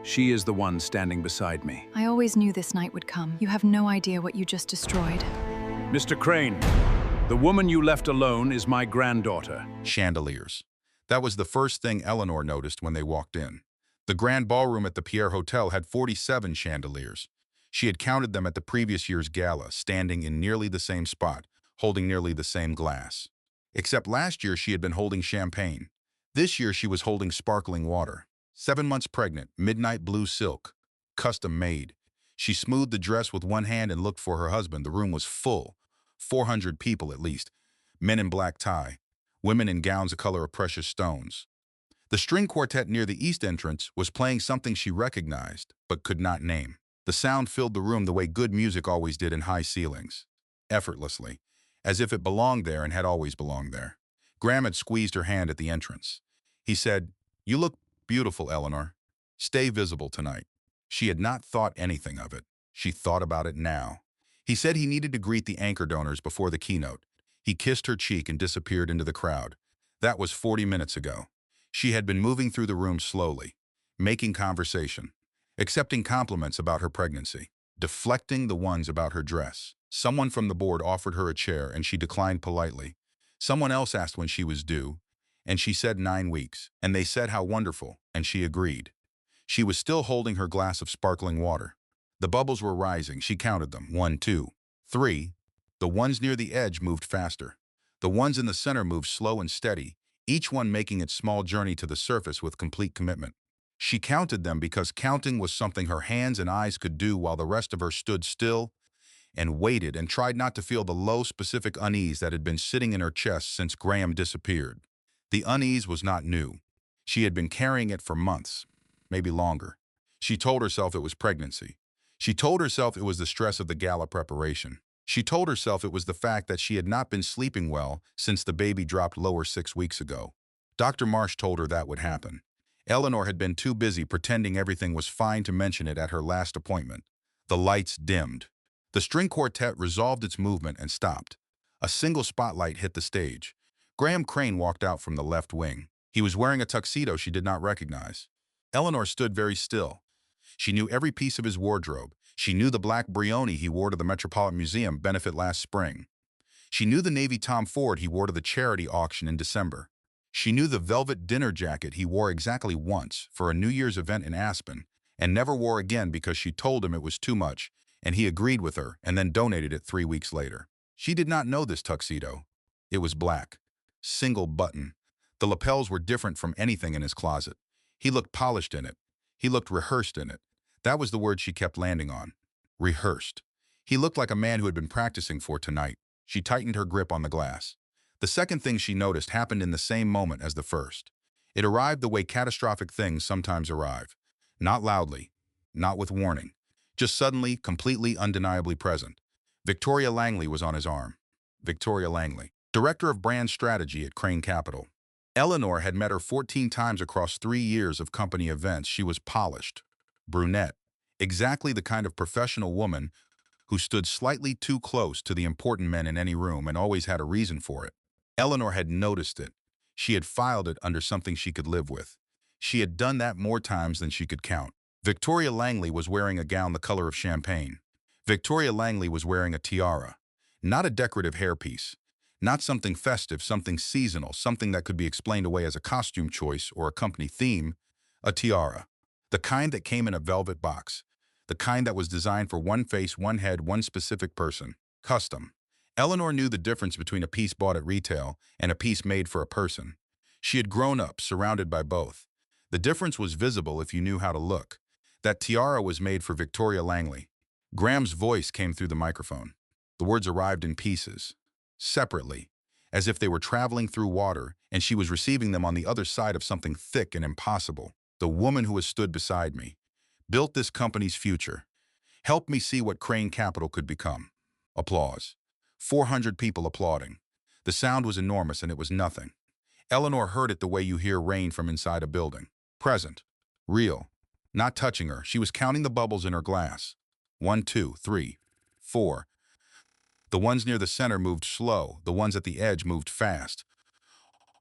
She is the one standing beside me. I always knew this night would come. You have no idea what you just destroyed. Mr. Crane, the woman you left alone is my granddaughter. Chandeliers. That was the first thing Eleanor noticed when they walked in. The grand ballroom at the Pierre Hotel had 47 chandeliers. She had counted them at the previous year's gala, standing in nearly the same spot, holding nearly the same glass. Except last year she had been holding champagne. This year she was holding sparkling water. 7 months pregnant, midnight blue silk, custom made. She smoothed the dress with one hand and looked for her husband. The room was full. 400 people at least. Men in black tie. Women in gowns the color of precious stones. The string quartet near the east entrance was playing something she recognized, but could not name. The sound filled the room the way good music always did in high ceilings. Effortlessly, as if it belonged there and had always belonged there. Graham had squeezed her hand at the entrance. He said, "You look beautiful, Eleanor. Stay visible tonight." She had not thought anything of it. She thought about it now. He said he needed to greet the anchor donors before the keynote. He kissed her cheek and disappeared into the crowd. That was 40 minutes ago. She had been moving through the room slowly, making conversation, accepting compliments about her pregnancy, deflecting the ones about her dress. Someone from the board offered her a chair and she declined politely. Someone else asked when she was due, and she said 9 weeks, and they said how wonderful, and she agreed. She was still holding her glass of sparkling water. The bubbles were rising. She counted them. 1, 2, 3. The ones near the edge moved faster. The ones in the center moved slow and steady, each one making its small journey to the surface with complete commitment. She counted them because counting was something her hands and eyes could do while the rest of her stood still and waited and tried not to feel the low, specific unease that had been sitting in her chest since Graham disappeared. The unease was not new. She had been carrying it for months, maybe longer. She told herself it was pregnancy. She told herself it was the stress of the gala preparation. She told herself it was the fact that she had not been sleeping well since the baby dropped lower 6 weeks ago. Dr. Marsh told her that would happen. Eleanor had been too busy pretending everything was fine to mention it at her last appointment. The lights dimmed. The string quartet resolved its movement and stopped. A single spotlight hit the stage. Graham Crane walked out from the left wing. He was wearing a tuxedo she did not recognize. Eleanor stood very still. She knew every piece of his wardrobe. She knew the black Brioni he wore to the Metropolitan Museum benefit last spring. She knew the navy Tom Ford he wore to the charity auction in December. She knew the velvet dinner jacket he wore exactly once for a New Year's event in Aspen and never wore again because she told him it was too much, and he agreed with her and then donated it 3 weeks later. She did not know this tuxedo. It was black. Single button. The lapels were different from anything in his closet. He looked polished in it. He looked rehearsed in it. That was the word she kept landing on. Rehearsed. He looked like a man who had been practicing for tonight. She tightened her grip on the glass. The second thing she noticed happened in the same moment as the first. It arrived the way catastrophic things sometimes arrive. Not loudly, not with warning, just suddenly, completely, undeniably present. Victoria Langley was on his arm. Victoria Langley, Director of Brand Strategy at Crane Capital. Eleanor had met her 14 times across 3 years of company events. She was polished, brunette, exactly the kind of professional woman who stood slightly too close to the important men in any room and always had a reason for it. Eleanor had noticed it. She had filed it under something she could live with. She had done that more times than she could count. Victoria Langley was wearing a gown the color of champagne. Victoria Langley was wearing a tiara, not a decorative hairpiece, not something festive, something seasonal, something that could be explained away as a costume choice or a company theme, a tiara. The kind that came in a velvet box. The kind that was designed for one face, one head, one specific person. Custom. Eleanor knew the difference between a piece bought at retail and a piece made for a person. She had grown up, surrounded by both. The difference was visible if you knew how to look. That tiara was made for Victoria Langley. Graham's voice came through the microphone. The words arrived in pieces, separately, as if they were traveling through water and she was receiving them on the other side of something thick and impossible. The woman who has stood beside me, built this company's future, helped me see what Crane Capital could become. Applause. 400 people applauding. The sound was enormous and it was nothing. Eleanor heard it the way you hear rain from inside a building. Present. Real. Not touching her. She was counting the bubbles in her glass. 1, 2, 3, 4. The ones near the center moved slow. The ones at the edge moved fast.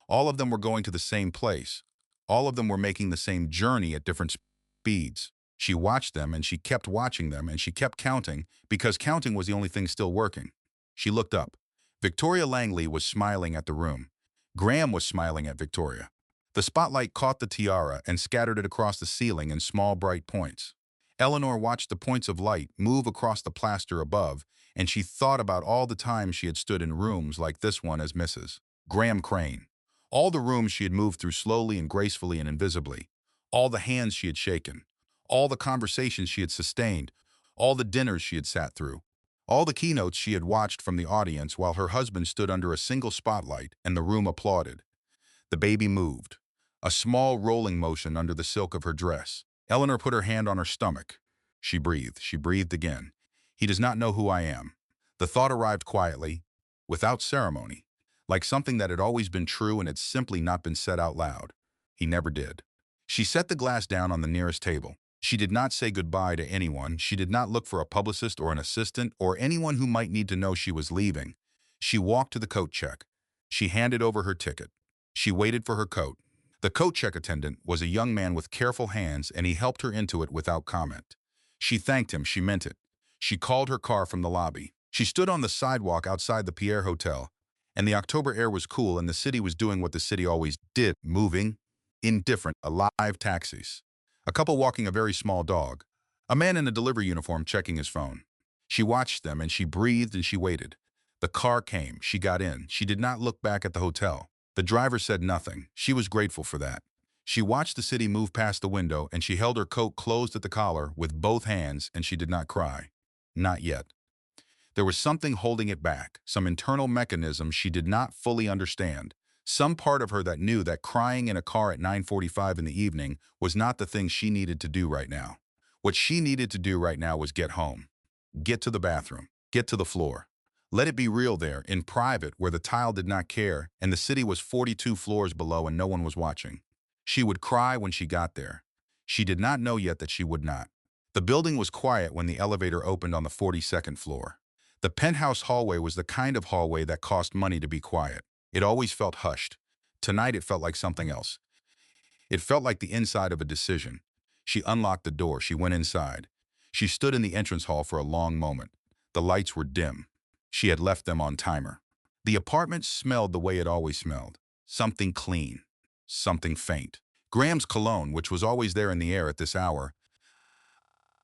All of them were going to the same place. All of them were making the same journey at different speeds. beads. She watched them and she kept watching them and she kept counting because counting was the only thing still working. She looked up. Victoria Langley was smiling at the room. Graham was smiling at Victoria. The spotlight caught the tiara and scattered it across the ceiling in small bright points. Eleanor watched the points of light move across the plaster above, and she thought about all the times she had stood in rooms like this one as Mrs. Graham Crane. All the rooms she had moved through slowly and gracefully and invisibly. All the hands she had shaken. All the conversations she had sustained. All the dinners she had sat through. All the keynotes she had watched from the audience while her husband stood under a single spotlight and the room applauded. The baby moved. A small rolling motion under the silk of her dress. Eleanor put her hand on her stomach. She breathed. She breathed again. He does not know who I am. The thought arrived quietly, without ceremony, like something that had always been true and had simply not been said out loud. He never did. She set the glass down on the nearest table. She did not say goodbye to anyone. She did not look for a publicist or an assistant or anyone who might need to know she was leaving. She walked to the coat check. She handed over her ticket. She waited for her coat. The coat check attendant was a young man with careful hands, and he helped her into it without comment. She thanked him. She meant it. She called her car from the lobby. She stood on the sidewalk outside the Pierre Hotel, and the October air was cool, and the city was doing what the city always did, moving, indifferent, alive taxis. A couple walking a very small dog. A man in a delivery uniform checking his phone. She watched them, and she breathed, and she waited. The car came. She got in. She did not look back at the hotel. The driver said nothing. She was grateful for that. She watched the city move past the window, and she held her coat closed at the collar with both hands, and she did not cry. Not yet. There was something holding it back, some internal mechanism she did not fully understand. Some part of her that knew that crying in a car at 9:45 in the evening was not the thing she needed to do right now. What she needed to do right now was get home. Get to the bathroom. Get to the floor. Let it be real there, in private, where the tile did not care, and the city was 42 floors below and no one was watching. She would cry when she got there. She did not know yet that she would not. The building was quiet when the elevator opened on the 42nd floor. The penthouse hallway was the kind of hallway that cost money to be quiet. It always felt hushed. Tonight it felt like something else. It felt like the inside of a decision. She unlocked the door. She went inside. She stood in the entrance hall for a long moment. The lights were dim. She had left them on timer. The apartment smelled the way it always smelled. Something clean. Something faint. Graham's cologne, which was always there in the air at this hour,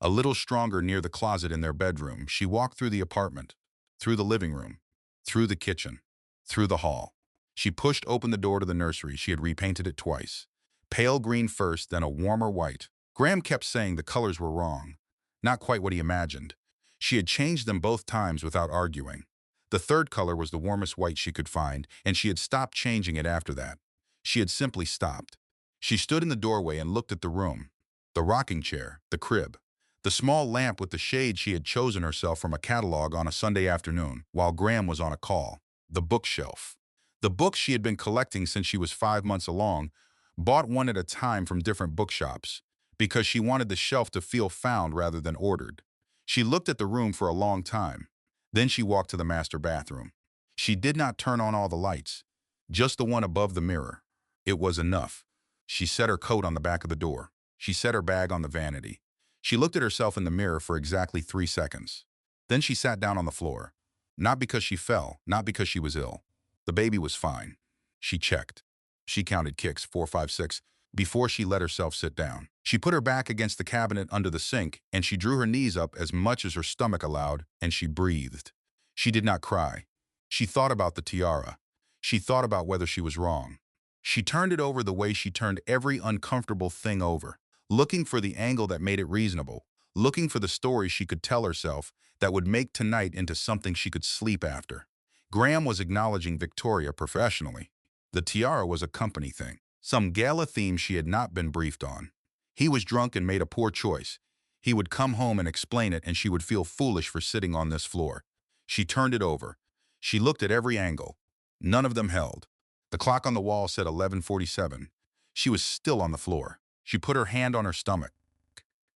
a little stronger near the closet in their bedroom. She walked through the apartment, through the living room, through the kitchen, through the hall. She pushed open the door to the nursery. She had repainted it twice. Pale green first, then a warmer white. Graham kept saying the colors were wrong. Not quite what he imagined. She had changed them both times without arguing. The third color was the warmest white she could find, and she had stopped changing it after that. She had simply stopped. She stood in the doorway and looked at the room. The rocking chair, the crib, the small lamp with the shade she had chosen herself from a catalog on a Sunday afternoon while Graham was on a call. The bookshelf. The books she had been collecting since she was 5 months along, bought one at a time from different bookshops, because she wanted the shelf to feel found rather than ordered. She looked at the room for a long time. Then she walked to the master bathroom. She did not turn on all the lights, just the one above the mirror. It was enough. She set her coat on the back of the door. She set her bag on the vanity. She looked at herself in the mirror for exactly 3 seconds. Then she sat down on the floor. Not because she fell, not because she was ill. The baby was fine. She checked. She counted kicks, 4, 5, 6, before she let herself sit down. She put her back against the cabinet under the sink, and she drew her knees up as much as her stomach allowed, and she breathed. She did not cry. She thought about the tiara. She thought about whether she was wrong. She turned it over the way she turned every uncomfortable thing over, looking for the angle that made it reasonable, looking for the story she could tell herself that would make tonight into something she could sleep after. Graham was acknowledging Victoria professionally. The tiara was a company thing, some gala theme she had not been briefed on. He was drunk and made a poor choice. He would come home and explain it, and she would feel foolish for sitting on this floor. She turned it over. She looked at every angle. None of them held. The clock on the wall said 11:47. She was still on the floor. She put her hand on her stomach.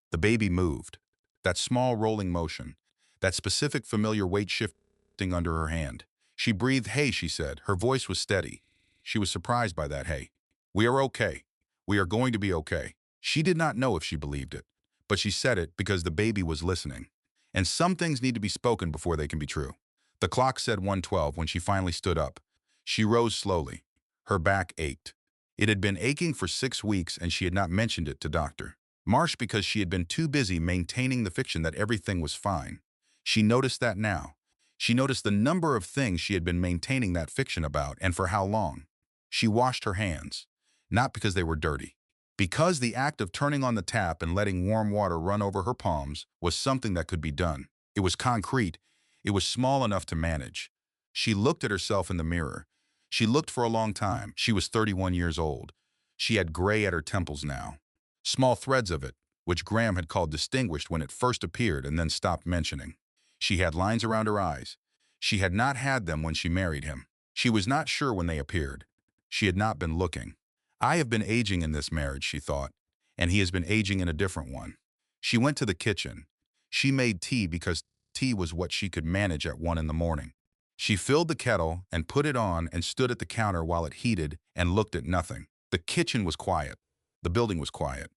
The baby moved. That small rolling motion. That specific familiar weight shifting under her hand. She breathed, "Hey," she said. Her voice was steady. She was surprised by that, "Hey. We are okay. We are going to be okay." She did not know if she believed it, but she said it because the baby was listening. And some things need to be spoken before they can be true. The clock said 1:12 when she finally stood up. She rose slowly. Her back ached. It had been aching for 6 weeks and she had not mentioned it to Dr. Marsh because she had been too busy maintaining the fiction that everything was fine. She noticed that now. She noticed the number of things she had been maintaining that fiction about and for how long. She washed her hands, not because they were dirty, because the act of turning on the tap and letting warm water run over her palms was something that could be done. It was concrete. It was small enough to manage. She looked at herself in the mirror. She looked for a long time. She was 31 years old. She had gray at her temples now. Small threads of it, which Graham had called distinguished when it first appeared and then stopped mentioning. She had lines around her eyes. She had not had them when she married him. She was not sure when they appeared. She had not been looking. I have been aging in this marriage, she thought, and he has been aging in a different one. She went to the kitchen. She made tea because tea was what she could manage at 1 in the morning. She filled the kettle and put it on and stood at the counter while it heated and looked at nothing. The kitchen was quiet. The building was quiet.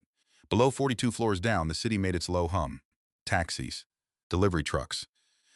Below 42 floors down, the city made its low hum. Taxis. Delivery trucks.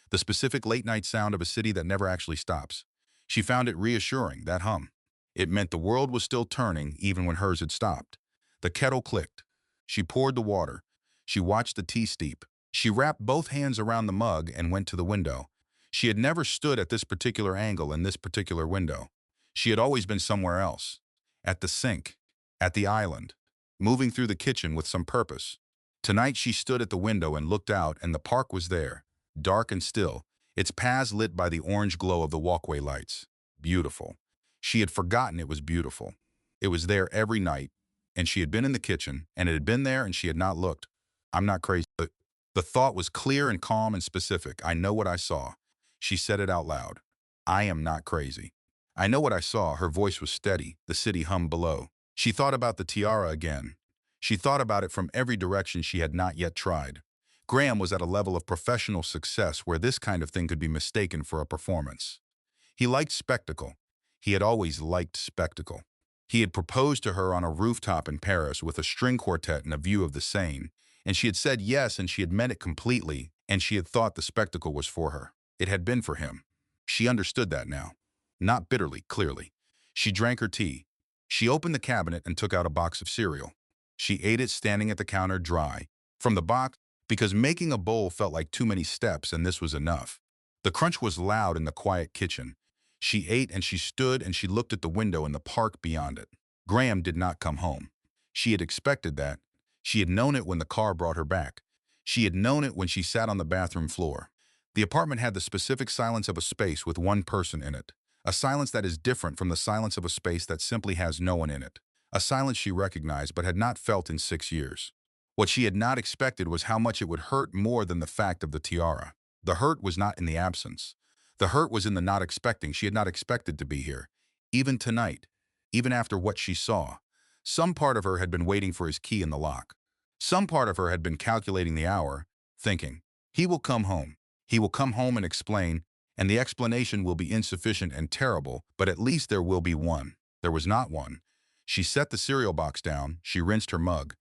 The specific late-night sound of a city that never actually stops. She found it reassuring, that hum. It meant the world was still turning even when hers had stopped. The kettle clicked. She poured the water. She watched the tea steep. She wrapped both hands around the mug and went to the window. She had never stood at this particular angle in this particular window. She had always been somewhere else. At the sink. At the island. Moving through the kitchen with some purpose. Tonight she stood at the window and looked out, and the park was there, dark and still, its paths lit by the orange glow of the walkway lights. Beautiful. She had forgotten it was beautiful. It was there every night, and she had been in the kitchen, and it had been there, and she had not looked. I'm not crazy. The thought was clear and calm and specific. I know what I saw. She said it out loud. I am not crazy. I know what I saw. Her voice was steady. The city hummed below. She thought about the tiara again. She thought about it from every direction she had not yet tried. Graham was at a level of professional success where this kind of thing could be mistaken for a performance. He liked spectacle. He had always liked spectacle. He had proposed to her on a rooftop in Paris with a string quartet and a view of the Seine, and she had said yes, and she had meant it completely, and she had thought the spectacle was for her. It had been for him. She understood that now. Not bitterly, clearly. She drank her tea. She opened the cabinet and took out a box of cereal. She ate it standing at the counter dry. From the box, because making a bowl felt like too many steps, and this was enough. The crunch was loud in the quiet kitchen. She ate and she stood and she looked at the window in the park beyond it. Graham did not come home. She had expected that. She had known it when the car brought her back. She had known it when she sat on the bathroom floor. The apartment had the specific silence of a space with one person in it. A silence that is different from the silence of a space that simply has no one in it. A silence she recognized but had not felt in 6 years. What she had not expected was how much it would hurt more than the fact of the tiara. The hurt was not in the absence. The hurt was in the not expecting. She had not expected to be here. Even tonight, even after what she saw, some part of her had been waiting for his key in the lock. Some part of her had been calculating the hour, thinking, he will come home. He will come home and explain, and the explanation will be insufficient and terrible, but at least there will be one. There was not one. She set the cereal box down. She rinsed her mug.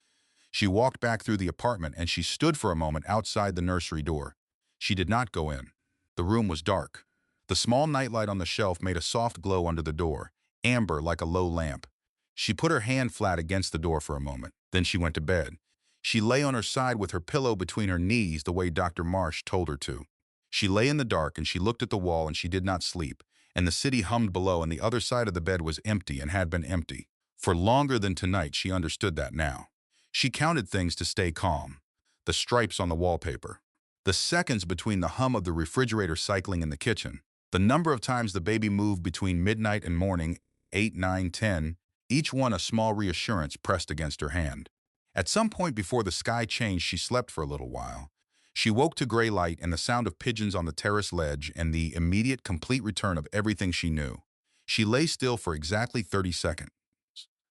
She walked back through the apartment and she stood for a moment outside the nursery door. She did not go in. The room was dark. The small nightlight on the shelf made a soft glow under the door, amber like a low lamp. She put her hand flat against the door for a moment. Then she went to bed. She lay on her side with her pillow between her knees the way Dr. Marsh told her to. She lay in the dark and she looked at the wall and she did not sleep, and the city hummed below and the other side of the bed was empty and had been empty. For longer than tonight, she understood that now. She counted things to stay calm. The stripes on the wallpaper. The seconds between the hum of the refrigerator cycling in the kitchen. The number of times the baby moved between midnight and morning, 8, 9, 10, each one a small reassurance pressed against her hand. At some point before the sky changed, she slept for a little while. She woke to gray light and the sound of pigeons on the terrace ledge and the immediate, complete return of everything she knew. She lay still for exactly 30 seconds.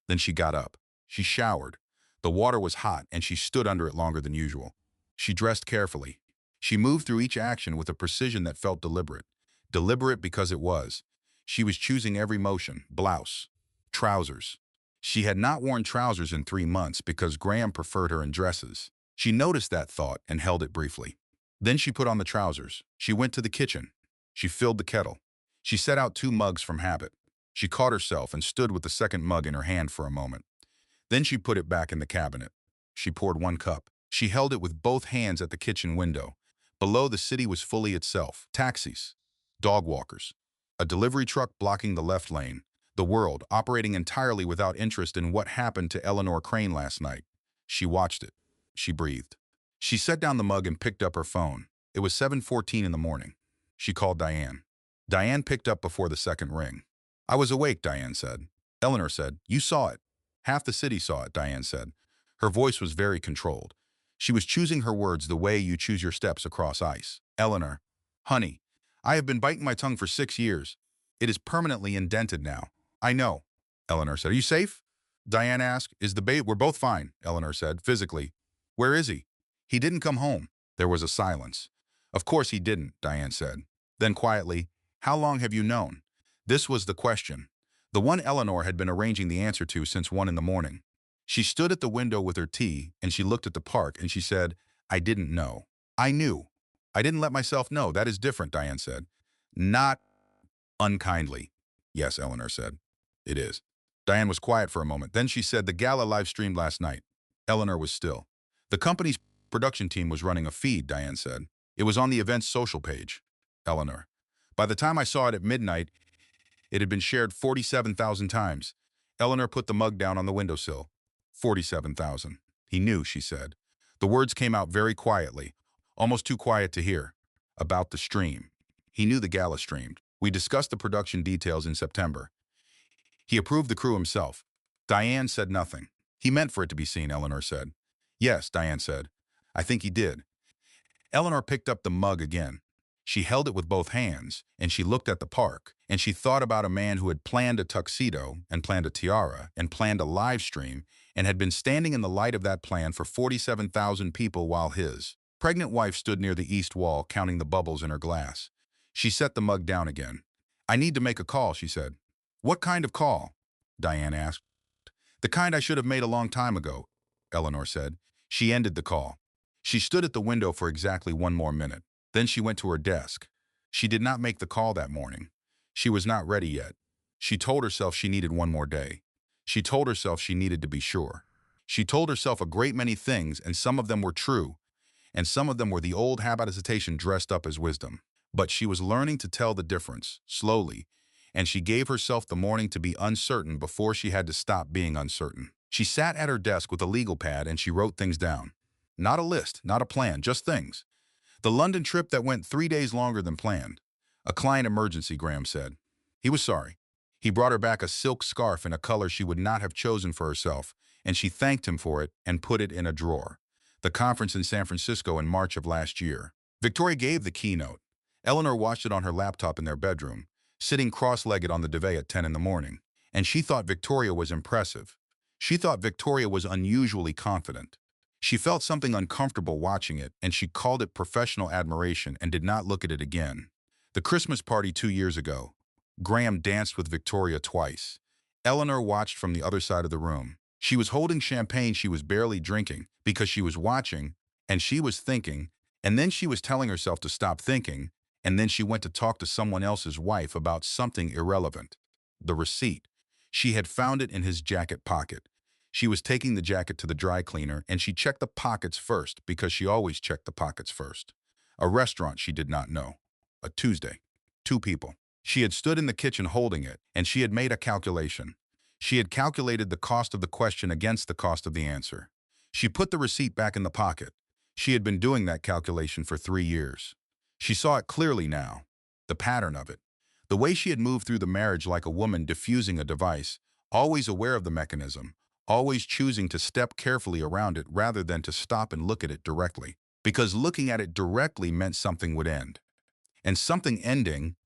Then she got up. She showered. The water was hot and she stood under it longer than usual. She dressed carefully. She moved through each action with a precision that felt deliberate. Deliberate because it was. She was choosing every motion, blouse, trousers. She had not worn trousers in 3 months because Graham preferred her in dresses. She noticed that thought and held it briefly. Then she put on the trousers. She went to the kitchen. She filled the kettle. She set out 2 mugs from habit. She caught herself and stood with the second mug in her hand for a moment. Then she put it back in the cabinet. She poured 1 cup. She held it with both hands at the kitchen window. Below, the city was fully itself. Taxis, dog walkers, a delivery truck blocking the left lane, the world operating entirely without interest in what happened to Eleanor Crane last night. She watched it. She breathed. She set down the mug and picked up her phone. It was 7:14 in the morning. She called Diane. Diane picked up before the second ring. "I was awake," Diane said. Eleanor said, "You saw it." "Half the city saw it," Diane said. Her voice was very controlled. She was choosing her words the way you choose your steps across ice. "Eleanor, honey, I have been biting my tongue for 6 years. It is permanently indented now." "I know," Eleanor said. "Are you safe?" Diane asked. "We're both fine," Eleanor said, "physically." "Where is he?" "He didn't come home." There was a silence. "Of course he didn't," Diane said. Then quietly, "How long have you known?" This was the question, the one Eleanor had been arranging the answer to since 1 in the morning. She stood at the window with her tea, and she looked at the park, and she said, "I didn't know. I knew. I didn't let myself know. That is different," Diane said. "Not unkindly." "Yes," Eleanor said. "It is." Diane was quiet for a moment. Then she said, "The gala live-streamed last night." Eleanor was still. "The company's production team was running a feed," Diane said. "It was on the event's social page." Eleanor. "By the time I saw it at midnight, it had been shared 47,000 times." Eleanor put the mug down on the windowsill. 47,000. "He knew," she said. The words came out very quietly, almost too quiet to hear. "About the stream. He knew the gala streamed. We discussed the production details in September. He approved the crew himself." Diane said nothing. "He meant for it to be seen," Eleanor said. "Yes," Diane said. "I think he did." Eleanor picked up the mug again. She held it with both hands, and she looked at the park, and she thought about a man who had planned a tuxedo, and planned a tiara, and planned a live stream, and had been standing in the light of that plan for 47,000 people while his pregnant wife stood near the east wall counting the bubbles in her glass. She set the mug down again. "I need to make a call," she said. "What kind of call?" Diane asked. "The kind I should have made a long time ago," Eleanor said. She ended the call. She stood at the window for exactly 1 more minute. Then she went to her desk. She did not make the call that morning. She was not ready yet. She told herself she needed 1 more day. She told herself she needed to be sure. She told herself a great many things, and some of them were true, and some of them were the old habit of hesitation dressed up as wisdom. But she was learning to tell the difference, slowly, and she gave herself the morning to be uncertain before she had to stop being uncertain. She sat at her desk with a legal pad and she wrote things down. Not a list, not a plan, just things. The London trip that went 3 days longer than planned. A client emergency, Graham said. He was sorry. He brought her back a silk scarf in a color she would not have chosen for herself, and she thanked him for it and put it in a drawer. The conference in San Francisco in March of last year. Victoria gave the keynote. Eleanor watched it on her laptop in their bedroom, sitting cross-legged on the duvet at 10 in the morning. And she thought Victoria was impressive. She thought Victoria was unusually confident. She felt something uncomfortable watching it, and she called it professional admiration and did not look at it again. The Christmas party 2 years ago. Graham danced with Victoria twice. Eleanor watched from the other side of the room. She was holding champagne she was barely drinking because she was watching, and she was thinking, and then she was telling herself to stop thinking, and then she went to talk to someone else's wife about something irrelevant. The receipt. She had found it in his jacket pocket. She was taking the jacket to the dry cleaner, and she checked the pockets first because she always checked the pockets first. A restaurant she did not know. A Tuesday. 2 people. She had stood in the kitchen holding it, and she had made a calculation. She had calculated the cost of the question against the cost of the answer. She put the receipt back in the pocket. She had been doing that calculation for 3 years. She saw it clearly now, the pattern of it. The way she had moved through the marriage like a woman diffusing a device, always aware of the mechanism, always choosing to step carefully around it rather than to stop and look at it directly. Because looking at it directly meant something would end. And something ending,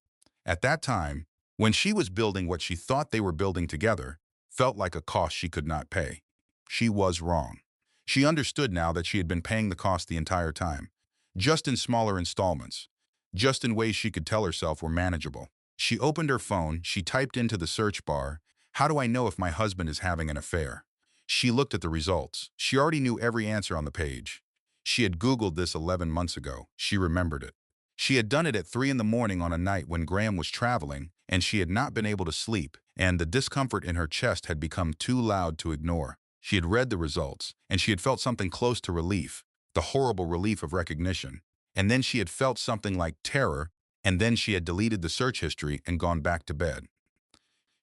at that time, when she was building what she thought they were building together, felt like a cost she could not pay. She was wrong. She understood now that she had been paying the cost the entire time, just in smaller installments, just in ways she could tell herself were manageable. She opened her phone, she typed into the search bar, How do I know if my husband is having an affair? She looked at the results. She already knew every answer on the page. She had Googled this 11 months ago. She remembered it. She had done it at 3 in the morning on a night when Graham was traveling, and she had not been able to sleep, and the discomfort in her chest had become too loud to ignore. She had read the results, and she had felt something close to relief, the horrible relief of recognition. And then she had felt something like terror, and then she had deleted the search history and gone back to bed.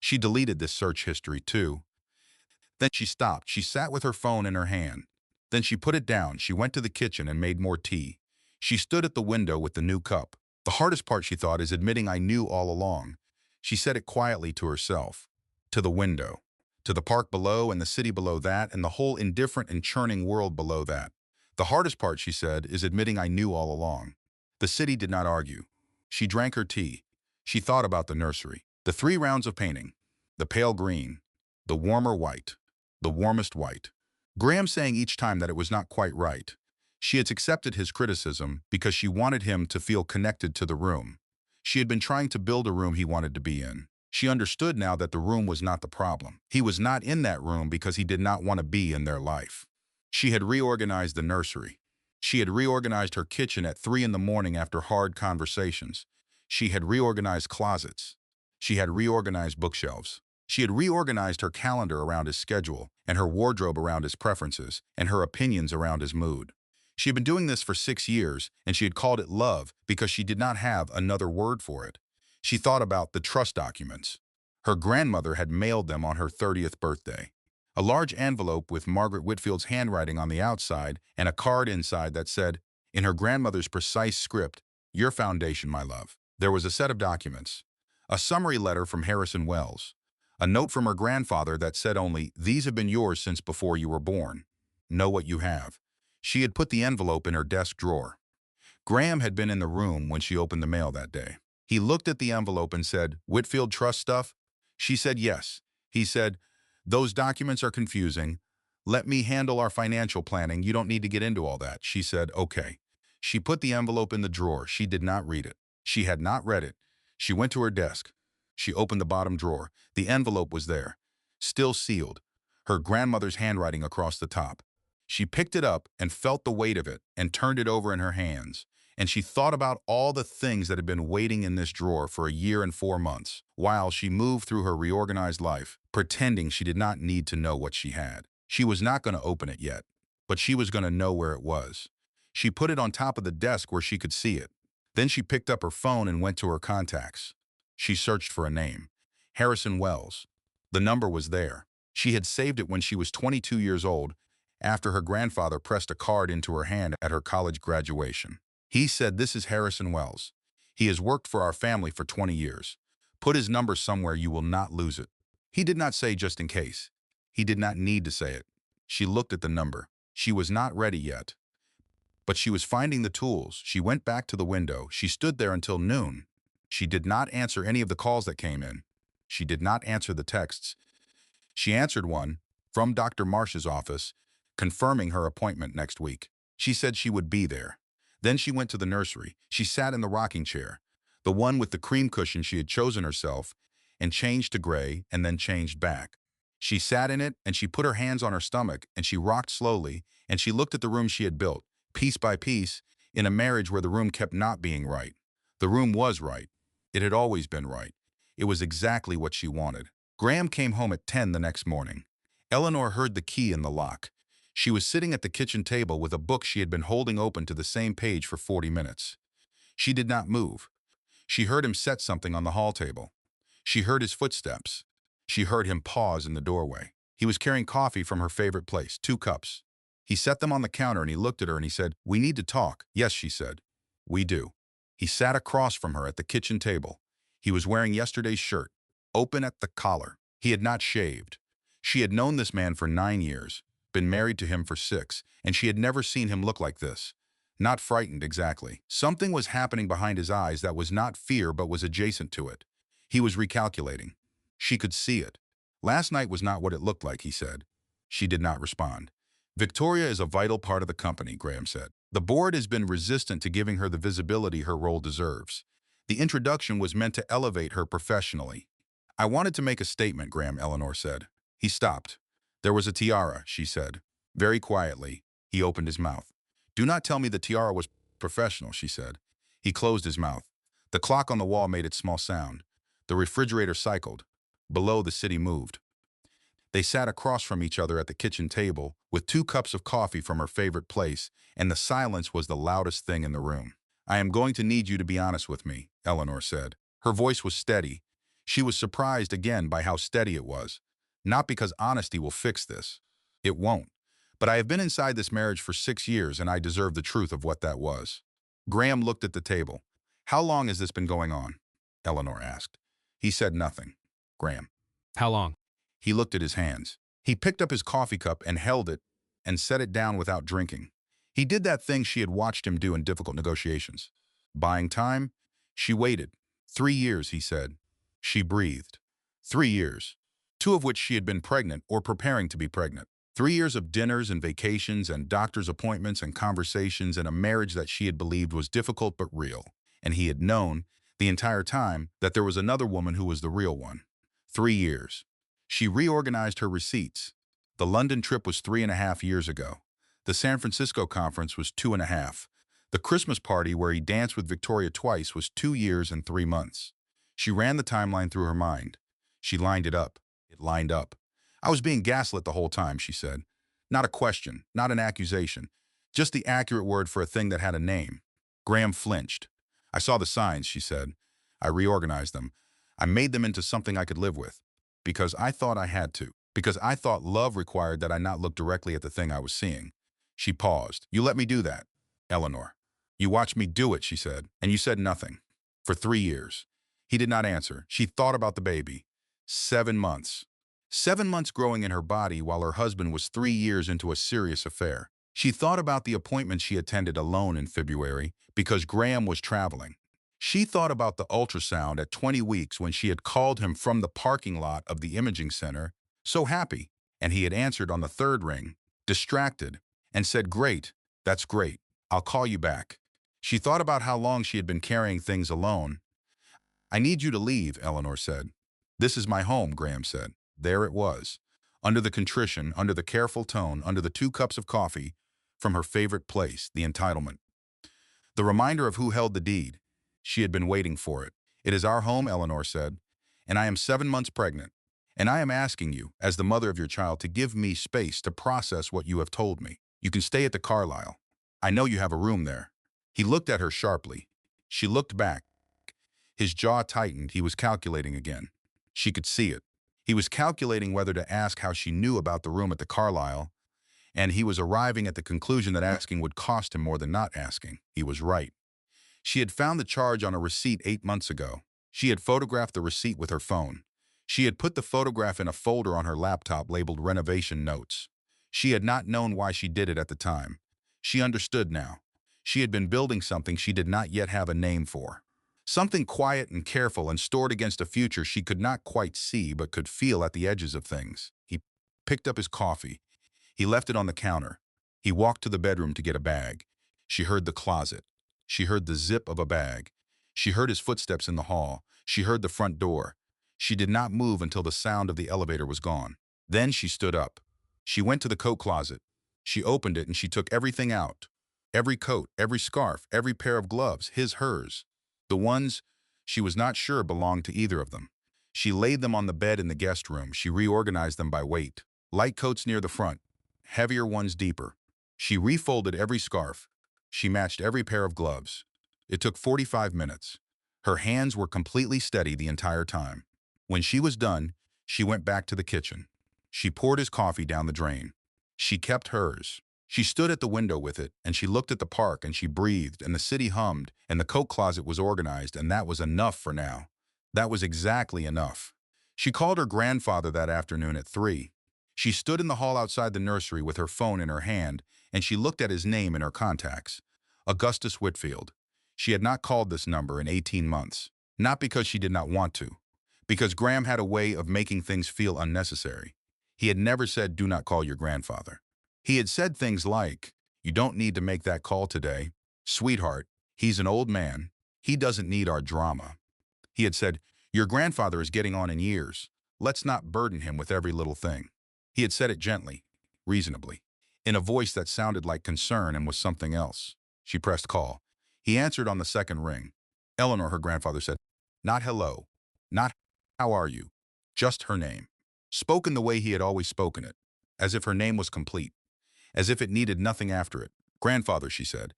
She deleted this search history too. Then she stopped. She sat with her phone in her hand. Then she put it down. She went to the kitchen and made more tea. She stood at the window with the new cup. The hardest part, she thought, is admitting I knew all along. She said it quietly to herself. To the window. To the park below and the city below that and the whole indifferent and churning world below that. The hardest part, she said, is admitting I knew all along. The city did not argue. She drank her tea. She thought about the nursery. The 3 rounds of painting. The pale green. The warmer white. The warmest white. Graham saying each time that it was not quite right. She had accepted his criticism because she wanted him to feel connected to the room. She had been trying to build a room he wanted to be in. She understood now that the room was not the problem. He was not in that room because he did not want to be in their life. She had reorganized the nursery. She had reorganized her kitchen at 3 in the morning after hard conversations. She had reorganized closets. She had reorganized bookshelves. She had reorganized her calendar around his schedule, and her wardrobe around his preferences, and her opinions around his mood. She had been doing this for 6 years, and she had called it love because she did not have another word for it. She thought about the trust documents. Her grandmother had mailed them on her 30th birthday. A large envelope with Margaret Whitfield's handwriting on the outside and a card inside that said, in her grandmother's precise script, "Your foundation, my love." There was a set of documents. A summary letter from Harrison Wells. A note from her grandfather that said only, "These have been yours since before you were born. Know what you have." She had put the envelope in her desk drawer. Graham had been in the room when she opened the mail that day. He looked at the envelope and said, "Whitfield trust stuff?" She said yes. He said, "Those documents are confusing. Let me handle our financial planning. You don't need to get into all that." She said, "Okay." She put the envelope in the drawer. She did not read it. She had not read it. She went to her desk. She opened the bottom drawer. The envelope was there, still sealed, her grandmother's handwriting across the top. She picked it up and felt the weight of it and turned it over in her hands. And she thought about all the things that had been waiting in this drawer for a year and 4 months, while she moved through her reorganized life, pretending she did not need to know what she had. She was not going to open it yet, but she was going to know where it was. She put it on top of the desk where she could see it. Then she picked up her phone and went to her contacts. She searched for a name. Harrison Wells. The number was there. She had saved it when she was 22 years old, after her grandfather pressed a card into her hand at her college graduation. He said, "This is Harrison Wells. He has worked for our family for 20 years. Put his number somewhere you will not lose it." He did not say just in case. He did not need to say it. She looked at the number. She was not ready yet. But she was finding the tools. She went back to the window. She stood there until noon. She did not answer any of the calls that came in. She did not answer the texts. She answered one from Dr. Marsh's office, confirming her appointment next week. She said she would be there. Then she went to the nursery. She sat in the rocking chair, the one with the cream cushion she had chosen herself, and changed to gray and then changed back. She sat in it and she put her hands on her stomach and she rocked slowly and she looked at the room she had built, piece by piece, in a marriage where the room kept not being right. The room was right. It had always been right. It was exactly what she wanted. Graham came home at 10 the next morning. Eleanor heard the key in the lock. She was sitting at the kitchen table with a book she had been holding open to the same page for 40 minutes. She did not move. She heard him set something on the hall table. She heard his footsteps. She heard him pause in the doorway. He was carrying coffee from her favorite place, 2 cups. He set them on the counter and he looked at her and he said, "We need to talk." "Yes," she said. "We do." He sat across from her at the kitchen table. He was wearing yesterday's shirt, open at the collar. He had not shaved. She had known this man for 9 years, been married to him for 6, and she had never seen him look like this. Not frightened exactly. Something was happening behind his eyes that was not fear but was adjacent to it. He was recalculating. She could see it. "Last night was not what it looked like," he said. She did not respond. "Victoria is a vital part of the company," Graham said. "The board has been resistant to giving her the visibility her role deserves. The introduction was meant to elevate her professionally. I wanted to make a statement, Graham, Eleanor said. He stopped. There was a tiara, she said. Very quietly, he opened his mouth. Do not tell me the tiara was professional, she said. He closed his mouth. The clock on the wall made its small sound. The refrigerator cycled. Below, the city moved. They sat across from each other at the kitchen table with 2 cups of coffee from her favorite place, and the silence was the loudest thing in the room. I am going to need you to be honest with me, Eleanor said. Her voice was steady. She was surprised again by how steady it was. Not because honesty will fix this. It won't. But I have been inside this marriage for 6 years, and I deserve the truth of what that was. Graham looked at the table. How long has this been going on? Eleanor asked. He said nothing. Graham. How long? He looked at his hands. He picked up his coffee cup and held it and set it down without drinking. He did that thing she had watched him do in difficult negotiations. Buying time? She waited. 3 years, he said. She breathed. 3 years. 2 of which she had been pregnant or preparing to be pregnant. 3 years of dinners and vacations and doctor's appointments and conversations and a marriage that she had believed was difficult but real. And he had known, the entire time, that there was another woman who was the real one. 3 years. She reorganized her receipts. The London trip was 3.5 years ago. The San Francisco conference was 2.5. The Christmas party where he danced with Victoria twice was 2 years and 3 months. She ran the timeline through her mind. She lined it up. It lined up. I was being gaslit the whole time, she said. Not a question, not an accusation. Just the accurate word for a thing that had a name. Graham flinched. I saw the signs, she said. I reorganized them. I made them into something I could live with. Because I thought I had to. Because I thought love required that I not look directly at the thing I was seeing. She paused. You let me do that, Eleanor. You watched me do it, she said, and you said nothing. For 3 years. He did not answer. She thought about the baby. 7 months. 7 months growing in her body while her husband was 3 years into a serious affair. She thought about the appointment she attended alone in February because Graham was traveling. She thought about the ultrasound at 20 weeks when she had called him from the parking lot of the imaging center, so happy, and he had answered on the 3rd ring, distracted, and said, Great, that's great, I'll call you back. She thought about how long she had been carrying things alone. I need you to leave, Eleanor said. This is my home, Graham said. There it was. Under the contrition, under the careful tone, under the 2 cups of coffee, from her favorite place, the entitlement. The reminder of who held the deed. She had been waiting for it. It is our home, Eleanor said, and I am 7 months pregnant. And I am asking you, as the mother of your child, to give me space to process what you have told me. You can stay at the Carlisle. I know you have a room there. He looked at her sharply. She looked back. His jaw tightened. He was calculating again. She could see it. He was calculating whether to ask how she knew about the room at the Carlisle, and he was arriving at the conclusion that asking would cost him more than not asking. He was right. She had found the charge on a receipt 8 months ago. She had photographed the receipt with her phone. She had put the photograph in a folder on her laptop labeled renovation notes. She had not known why she did it at the time. She understood now. She had been building something she did not yet have a name for. Something quiet and careful and stored against a future she could not quite see but could feel at the edges of things. He picked up his coffee. He left it on the counter. He walked to the bedroom to get a bag. She heard the closet. She heard the zip of a bag. She heard his footsteps in the hall. She heard the front door. She did not move until the sound of the elevator was gone. Then she stood up. She went to the coat closet. She opened it and she took everything out. Every coat, every scarf, every pair of gloves, hers. The ones she was not sure belonged to either of them. She laid them on the bed in the guest room. She reorganized them by weight. Light coats near the front, heavier ones deeper. She refolded every scarf. She matched every pair of gloves. It took 45 minutes. Her hands were completely steady the entire time. When she was done, she went back to the kitchen. She poured his coffee down the drain. She kept hers. She stood at the window with it, and she looked at the park, and she breathed, and the city hummed, and the coat closet was organized, and that was enough for now. That was exactly enough. She called her grandfather that afternoon at 3. She stood in the hall outside the nursery with her phone in her hand, and she looked at his name in her contacts. Augustus Whitfield. She had not called this number in 18 months. Not because she did not want to. Because Graham had a way of making things feel unnecessary. He had never said, do not call your grandfather. He had said things like, you don't need to make that call today. Sweetheart, he's an old man. He doesn't need our drama. He had said, Your grandfather is getting on in years. Let's not burden him with every little thing. He had said it gently, reasonably, in a voice that sounded like concern and was something else. She pressed call. He answered on the second ring. Eleanor, her grandfather said, not hello, not how are you, just her name. Spoken the way he had always spoken it, as if her name was complete, as if it needed nothing after it. Grandfather, she said.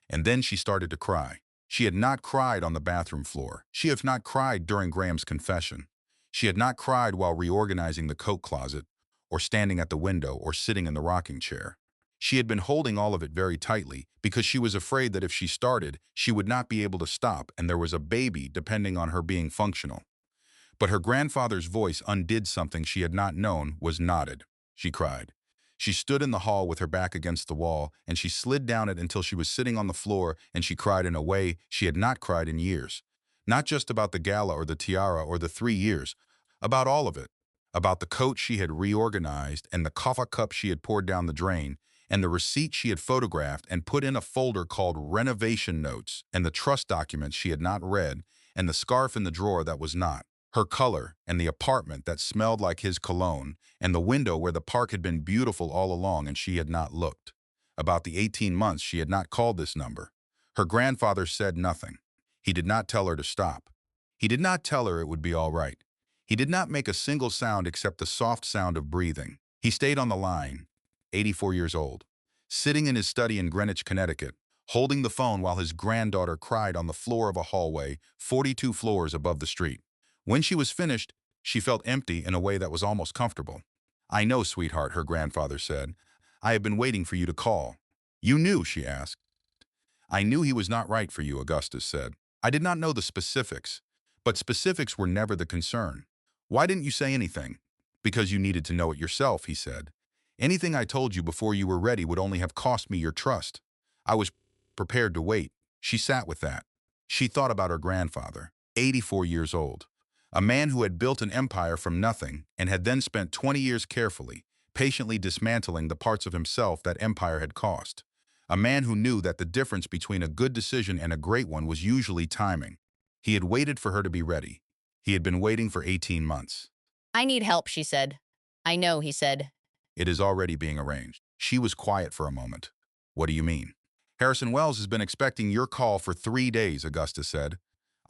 And then she started to cry. She had not cried on the bathroom floor. She had not cried during Graham's confession. She had not cried while reorganizing the coat closet, or standing at the window, or sitting in the rocking chair. She had been holding all of it very tightly because she was afraid that if she started, she would not be able to stop and there was a baby depending on her being functional. But her grandfather's voice undid something she had not known was knotted. She cried. She stood in the hall with her back against the wall, and she slid down it until she was sitting on the floor, and she cried in a way she had not cried in years. Not just about the gala or the tiara or the 3 years, about all of it. About the coat she had reorganized and the coffee cup she had poured down the drain, and the receipt she had photographed and put in a folder called renovation notes, and the trust documents she had not read, and the scarf in the drawer that was not. Her color, and the apartment that smelled like his cologne, and the window where the park had been beautiful all along and she had not looked. About the 18 months she had not called this number. Her grandfather said nothing. He did not tell her to stop. He did not tell her it would be all right. He did not make a single sound except the soft sound of breathing. He stayed on the line, 84 years old, sitting in his study in Greenwich, Connecticut, holding the phone while his granddaughter cried on the floor of a hallway 42 floors above the street. When she was finished, she felt empty in a way that was almost comfortable. I know, sweetheart, her grandfather said. I have been waiting for you to call. You knew, she asked. I knew he was not right for you, Augustus said. I did not know the specifics, but specifics were never the concern. Why didn't you say anything? Because you needed to know it yourself, he said. Anything I told you before you were ready would only have cost me your trust. I was prepared to wait. She sat with that. She thought about her grandfather, 84 years old. A man who had built an empire from nothing and had then spent 20 years carefully, patiently dismantling the parts of himself that empire had cost. A man who knew that the difference between a good decision and a great one was usually timing. He had waited for her to be ready. He had been waiting for 18 months. I need help, she said. I know, he said. It is already being arranged. She was quiet for a moment. What do you mean? Harrison Wells has been expecting your call for 3 days, Augustus said.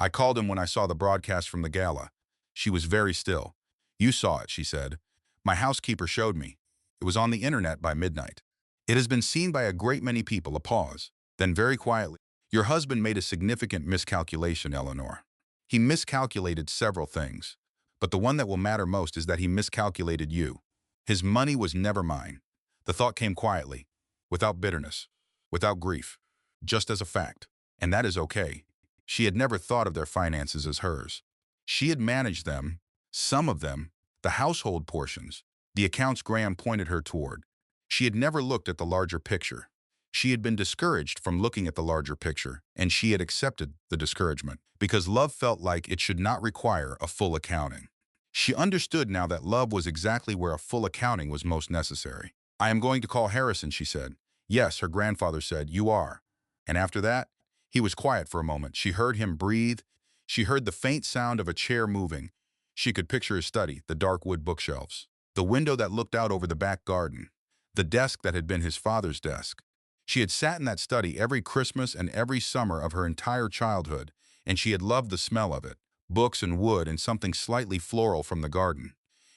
I called him when I saw the broadcast from the gala. She was very still. You saw it, she said. My housekeeper showed me. It was on the internet by midnight. It has been seen by a great many people. A pause. Then very quietly, your husband made a significant miscalculation, Eleanor. He miscalculated several things, but the one that will matter most is that he miscalculated you. His money was never mine. The thought came quietly, without bitterness, without grief, just as a fact. And that is okay. She had never thought of their finances as hers. She had managed them, some of them, the household portions, the accounts Graham pointed her toward. She had never looked at the larger picture. She had been discouraged from looking at the larger picture, and she had accepted the discouragement because love felt like it should not require a full accounting. She understood now that love was exactly where a full accounting was most necessary. I am going to call Harrison, she said. Yes, her grandfather said, you are. And after that, he was quiet for a moment. She heard him breathe. She heard the faint sound of a chair moving. She could picture his study, the dark wood bookshelves, the window that looked out over the back garden, the desk that had been his father's desk. She had sat in that study every Christmas and every summer of her entire childhood, and she had loved the smell of it, books and wood and something slightly floral from the garden.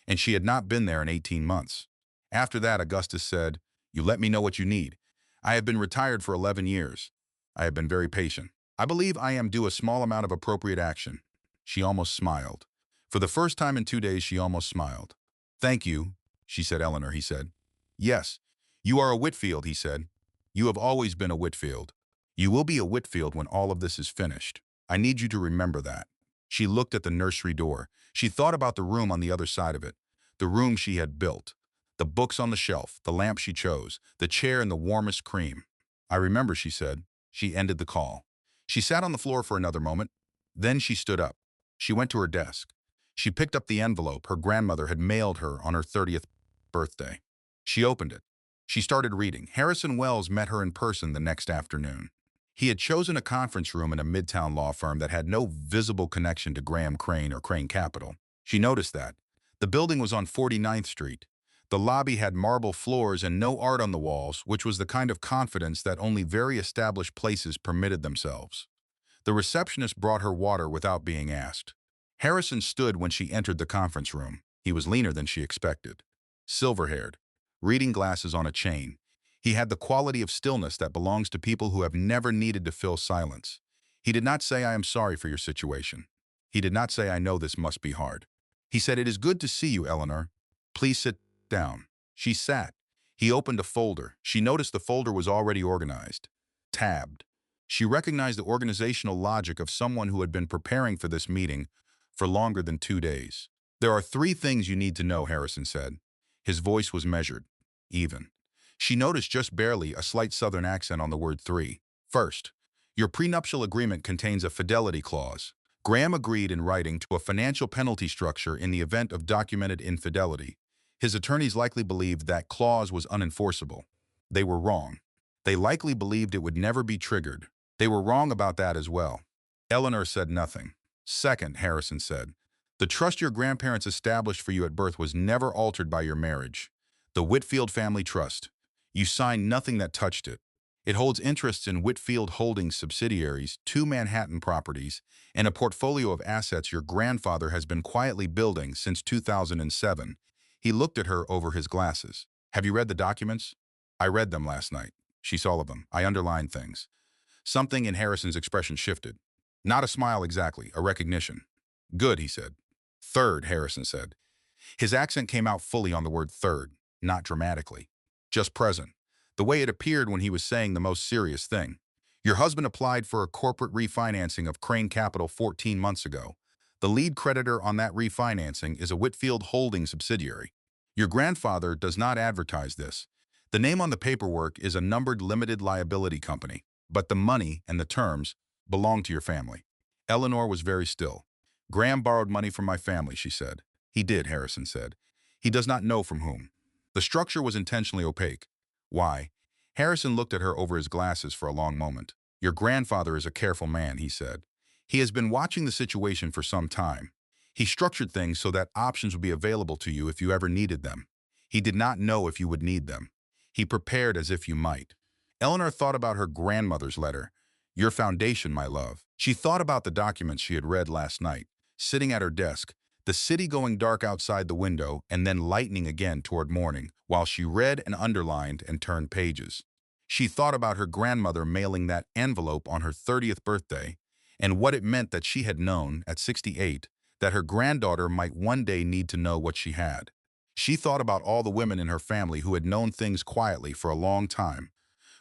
And she had not been there in 18 months. After that, Augustus said, you let me know what you need. I have been retired for 11 years. I have been very patient. I believe I am due a small amount of appropriate action. She almost smiled. For the first time in 2 days, she almost smiled. Thank you, she said. Eleanor, he said. Yes, you are a Whitfield, he said. You have always been a Whitfield. You will be a Whitfield when all of this is finished. I need you to remember that. She looked at the nursery door. She thought about the room on the other side of it, the room she had built, the books on the shelf, the lamp she chose, the chair and the warmest cream. I remember, she said. She ended the call. She sat on the floor for another moment. Then she stood up. She went to her desk. She picked up the envelope her grandmother had mailed her on her 30th birthday. She opened it. She started reading. Harrison Wells met her in person the next afternoon. He had chosen a conference room in a midtown law firm that had no visible connection to Graham Crane or Crane Capital. She noticed that. The building was on 49th Street. The lobby had marble floors and no art on the walls, which was the kind of confidence that only very established places permitted themselves. The receptionist brought her water without being asked. Harrison stood when she entered the conference room. He was leaner than she expected. Silver-haired, reading glasses on a chain. He had the quality of stillness that belongs to people who have never needed to fill silence. He did not say, "I am sorry for your situation." He did not say, "I know this must be hard." He said, "It is good to see you, Eleanor. Please sit down." She sat. He opened a folder. She noticed the folder was already organized. Tabbed. She recognized the organizational logic of someone who had been preparing for this meeting for longer than 2 days. "There are 3 things you need to know," Harrison said. His voice was measured, even. She noticed just barely a slight southern accent on the word 3. "First, your prenuptial agreement contains a fidelity clause. Graham agreed in writing to a financial penalty structure in the event of documented infidelity. His attorneys likely believed that clause was unenforceable. They were wrong. They likely believed it would never be triggered. They were wrong about that as well." Eleanor said nothing. "Second," Harrison said, "the trust your grandparents established for you at birth was never altered by your marriage. The Whitfield Family Trust. You signed nothing that touched it. It holds interests in Whitfield Holdings subsidiaries, 2 Manhattan properties, and a portfolio of assets your grandfather has been quietly building since 2007. He looked at her over his glasses. "Have you read the documents?" "I read them last night." She saw all of them. "I underlined things." Something in Harrison's expression shifted. Not a smile exactly, a recognition. "Good," he said. "Third," Harrison said. His accent came out fully on the word third, not dramatically. Just present. The way it appeared when he was saying the most serious thing. "Your husband applied for a corporate refinancing of Crane Capital 14 months ago. The lead creditor on that refinancing is a Whitfield Holdings subsidiary. Your grandfather does not advertise this. The name on the paperwork is a numbered limited liability company, but the money and the terms belong to your family." Eleanor was very still. "Graham borrowed money from my family," she said. "He did," Harrison said. "He does not know from whom." The structure was intentionally opaque. "Why?" Harrison looked at her over his glasses for a long moment. "Your grandfather is a careful man," he said. "He has been watching the situation for some time. He structured things so that options would be available to you if you ever needed them. He did not know if you would need them. He prepared as if you might." Eleanor thought about her grandmother's letter. "Your foundation, my love." She thought about the documents she had read last night, sitting at her desk, the city going dark outside the window and then lightening again toward morning, while she read and underlined and turned pages. She thought about her grandmother mailing that envelope on her 30th birthday and what it meant that she had known, at 68, that her granddaughter might one day need to know what she had. She thought about all the women in her family who had known things quietly for a long time,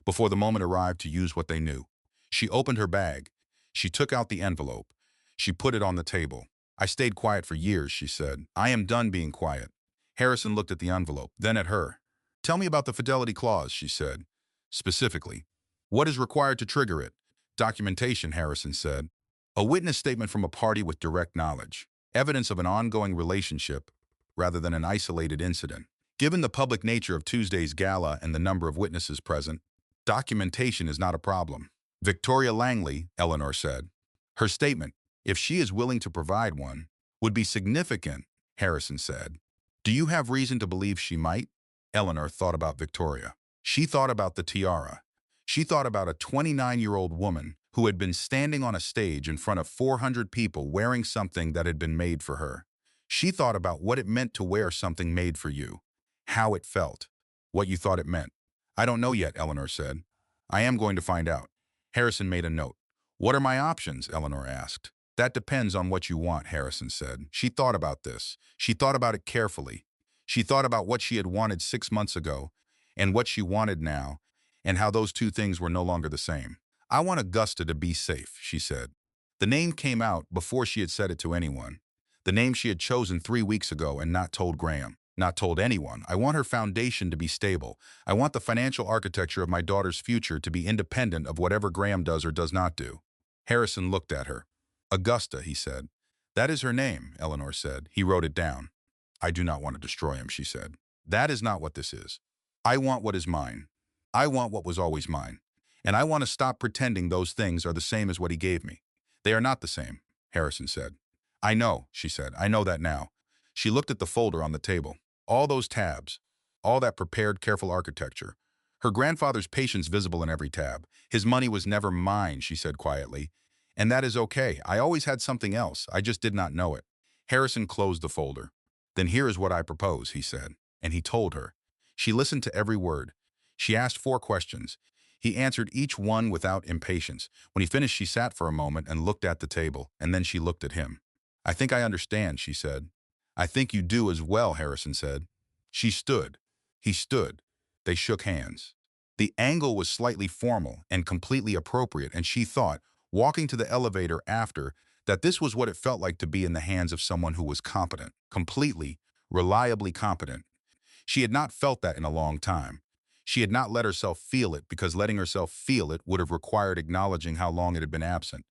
before the moment arrived to use what they knew. She opened her bag. She took out the envelope. She put it on the table. "I stayed quiet for years," she said. "I am done being quiet." Harrison looked at the envelope, then at her. "Tell me about the fidelity clause," she said. "Specifically, what is required to trigger it?" "Documentation," Harrison said. "A witness statement from a party with direct knowledge. Evidence of an ongoing relationship rather than an isolated incident. Given the public nature of Tuesday's gala and the number of witnesses present, documentation is not a problem." "Victoria Langley," Eleanor said. "Her statement, if she is willing to provide one, would be significant," Harrison said. "Do you have reason to believe she might?" Eleanor thought about Victoria. She thought about the tiara. She thought about a 29-year-old woman who had been standing on a stage in front of 400 people wearing something that had been made for her. She thought about what it meant to wear something made for you, how it felt, what you thought it meant. "I don't know yet," Eleanor said. "I am going to find out." Harrison made a note. "What are my options?" Eleanor asked. "That depends on what you want," Harrison said. She thought about this. She thought about it carefully. She thought about what she had wanted 6 months ago and what she wanted now, and how those 2 things were no longer the same. "I want Augusta to be safe," she said. The name came out before she had said it to anyone. The name she had chosen 3 weeks ago and not told Graham, not told anyone. "I want her foundation to be stable. I want the financial architecture of my daughter's future to be independent of whatever Graham does or does not do." Harrison looked at her. "Augusta," he said. "That is her name," Eleanor said. He wrote it down. "I do not want to destroy him," she said. "That is not what this is. I want what is mine. I want what was always mine." And I want to stop pretending those things are the same as what he gave me. They are not the same, Harrison said. I know, she said. I know that now. She looked at the folder on the table. All those tabs. All that prepared, careful architecture. Her grandfather's patience visible in every tab. His money was never mine, she said quietly. And that is okay. I always had something else. I just did not know it. Harrison closed the folder. Then here is what I propose, he said. And he told her. She listened to every word. She asked 4 questions. He answered each one without impatience. When he finished, she sat for a moment and looked at the table, and then she looked at him. I think I understand, she said. I think you do as well, Harrison said. She stood. He stood. They shook hands. The angle was slightly formal and completely appropriate, and she thought, walking to the elevator after, that this was what it felt like to be in the hands of someone who was competent, completely, reliably competent. She had not felt that in a long time. She had not let herself feel it because letting herself feel it would have required acknowledging how long it had been absent.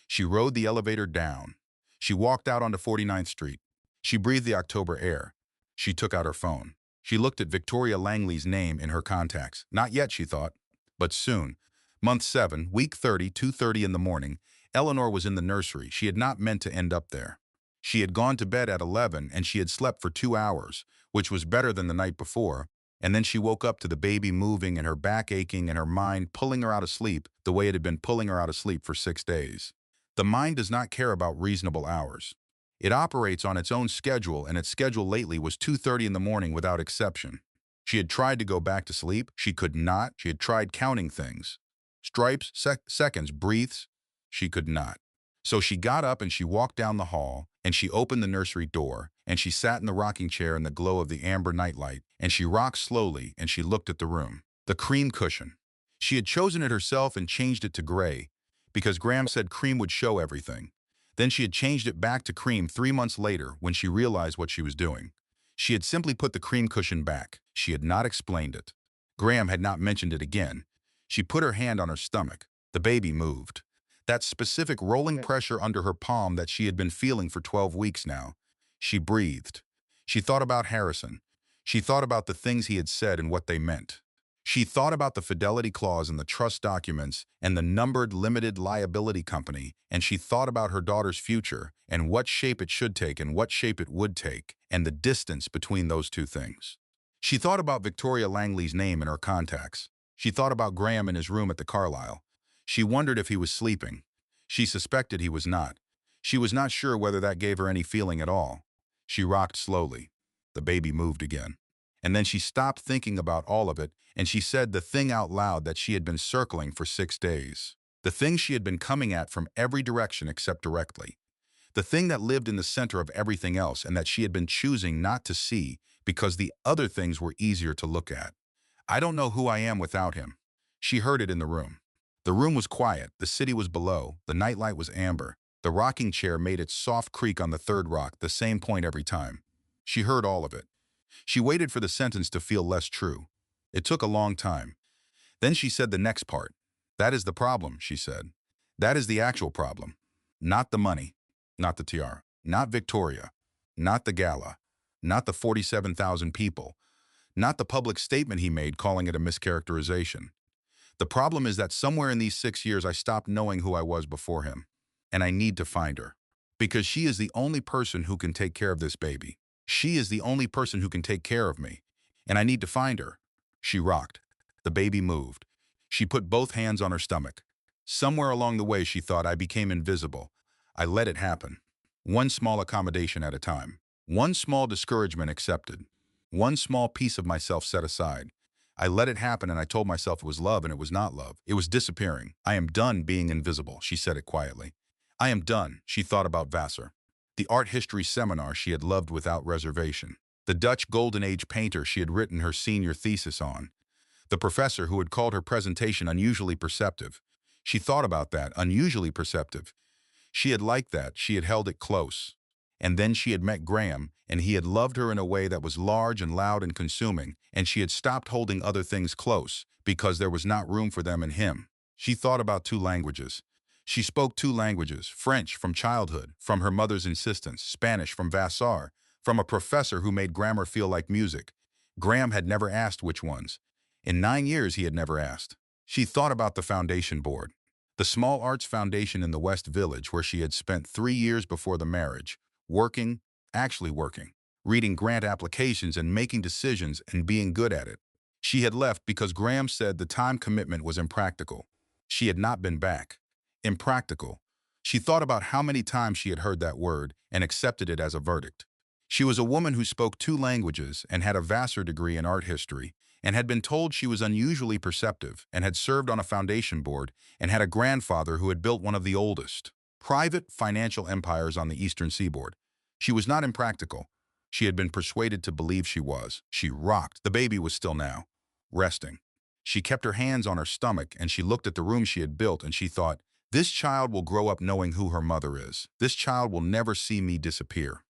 She rode the elevator down. She walked out onto 49th Street. She breathed the October air. She took out her phone. She looked at Victoria Langley's name in her contacts. Not yet, she thought, but soon. Month 7, week 30, 2:30 in the morning, Eleanor was in the nursery. She had not meant to end up there. She had gone to bed at 11 and she had slept for 2 hours, which was better than the night before. And then she woke up to the baby moving and her back aching and her mind pulling her out of sleep the way it had been pulling her out of sleep for 6 days. The mind does not care about reasonable hours. It operates on its own schedule, and its schedule lately was 2:30 in the morning without exception. She had tried to go back to sleep. She could not. She had tried counting things. Stripes, seconds, breaths. She could not. So she got up and she walked down the hall, and she opened the nursery door, and she sat in the rocking chair in the glow of the amber nightlight, and she rocked slowly, and she looked at the room. The cream cushion. She had chosen it herself and changed it to gray, because Graham said cream would show everything. Then she had changed it back to cream 3 months later when she realized what she was doing. She had simply put the cream cushion back. She had not explained it. Graham had not mentioned it again. She put her hand on her stomach. The baby moved. That specific rolling pressure under her palm that she had been feeling for 12 weeks now. She breathed. She thought about Harrison. She thought about the things he had said and what they meant. She thought about the fidelity clause in the trust documents and the numbered limited liability company, and she thought about her daughter's future and what shape it should take and what shape it would take, and the distance between those two things. She thought about Victoria Langley's name in her contacts. She thought about Graham in his room at the Carlisle. She wondered if he was sleeping. She suspected he was not. She was not sure whether that gave her any feeling at all. She rocked slowly. The baby moved again. And then she stopped thinking about all of it, and she said the thing out loud that she had been circling for 6 days. The thing she had been coming at from every direction except directly. The thing that lived in the center of everything else and that she had been choosing not to see because the other things were easier to look at. I don't know who I am without him. She heard it in the room. The room was quiet, the city was below, the nightlight was amber. The rocking chair made its soft creak on the third rock, the same point every time. She heard all of it. She waited for the sentence to feel less true. It took a long time. Then she said the next part. That is the problem, she said. That is the actual problem. Not the money, not the tiara, not Victoria, not the gala, not the 47,000 people, not the public statement he made calling it a mischaracterization. The problem is that somewhere in these 6 years I stopped knowing who I was before him. And I need to find her. Because she is the only person who can take care of this baby. She is the only person who can take care of me. And I need to find her. She rocked. The baby moved. She put both hands on her stomach. Somewhere along the way, she thought, I became invisible. I let it happen. One small accommodation at a time. One small discouragement accepted. One small piece of myself set aside. I let it happen and I told myself it was love and it was not love. It was disappearing. I am done being invisible, she said it quietly. I am done, she thought about Vassar. The art history seminar she had loved without reservation. The Dutch Golden Age painter she had written her senior thesis on. The professor who had called her presentation unusually perceptive. She thought about that, unusually perceptive. She had liked that, she had held it close. And then she had met Graham, and he had loved her in a way that was large and loud and consuming, and she had stopped holding other things close, because there was not room for them in him. She thought about 2 languages. She spoke 2 languages, French from childhood, from her mother's insistence, Spanish from Vassar, from a professor who made grammar feel like music. Graham had never asked which ones. In 9 years he had never asked. She thought about the foundation board, the small arts foundation in the West Village where she had spent 3 years before the marriage, working, actually working, reading grant applications and making decisions and being good at it. She had left because Graham said the time commitment was impractical. She had not been back. Impractical. She thought about how many times she had heard that word and accepted it as a verdict. She was a woman who spoke 2 languages and had a vassar degree in art history, and had been told she was unusually perceptive and had served on a foundation board and had a grandfather who had built one of the oldest private financial empires on the eastern seaboard. She was not impractical. She had been persuaded to believe she was. She rocked. The baby was still now, resting. She kept her hands on her stomach and she looked at the room she had built and she thought, this child will grow up knowing who her mother is. This child will never see me disappear.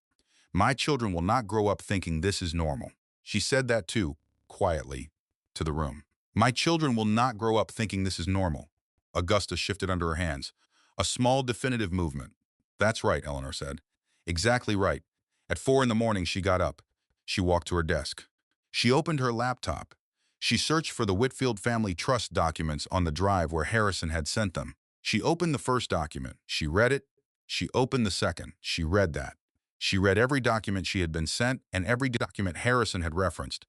My children will not grow up thinking this is normal. She said that too, quietly, to the room. My children will not grow up thinking this is normal. Augusta shifted under her hands. A small definitive movement. That's right, Eleanor said. Exactly right. At 4 in the morning, she got up. She walked to her desk. She opened her laptop. She searched for the Whitfield family trust documents on the drive where Harrison had sent them. She opened the first document. She read it. She opened the second. She read that. She read every document she had been sent and every document Harrison had referenced,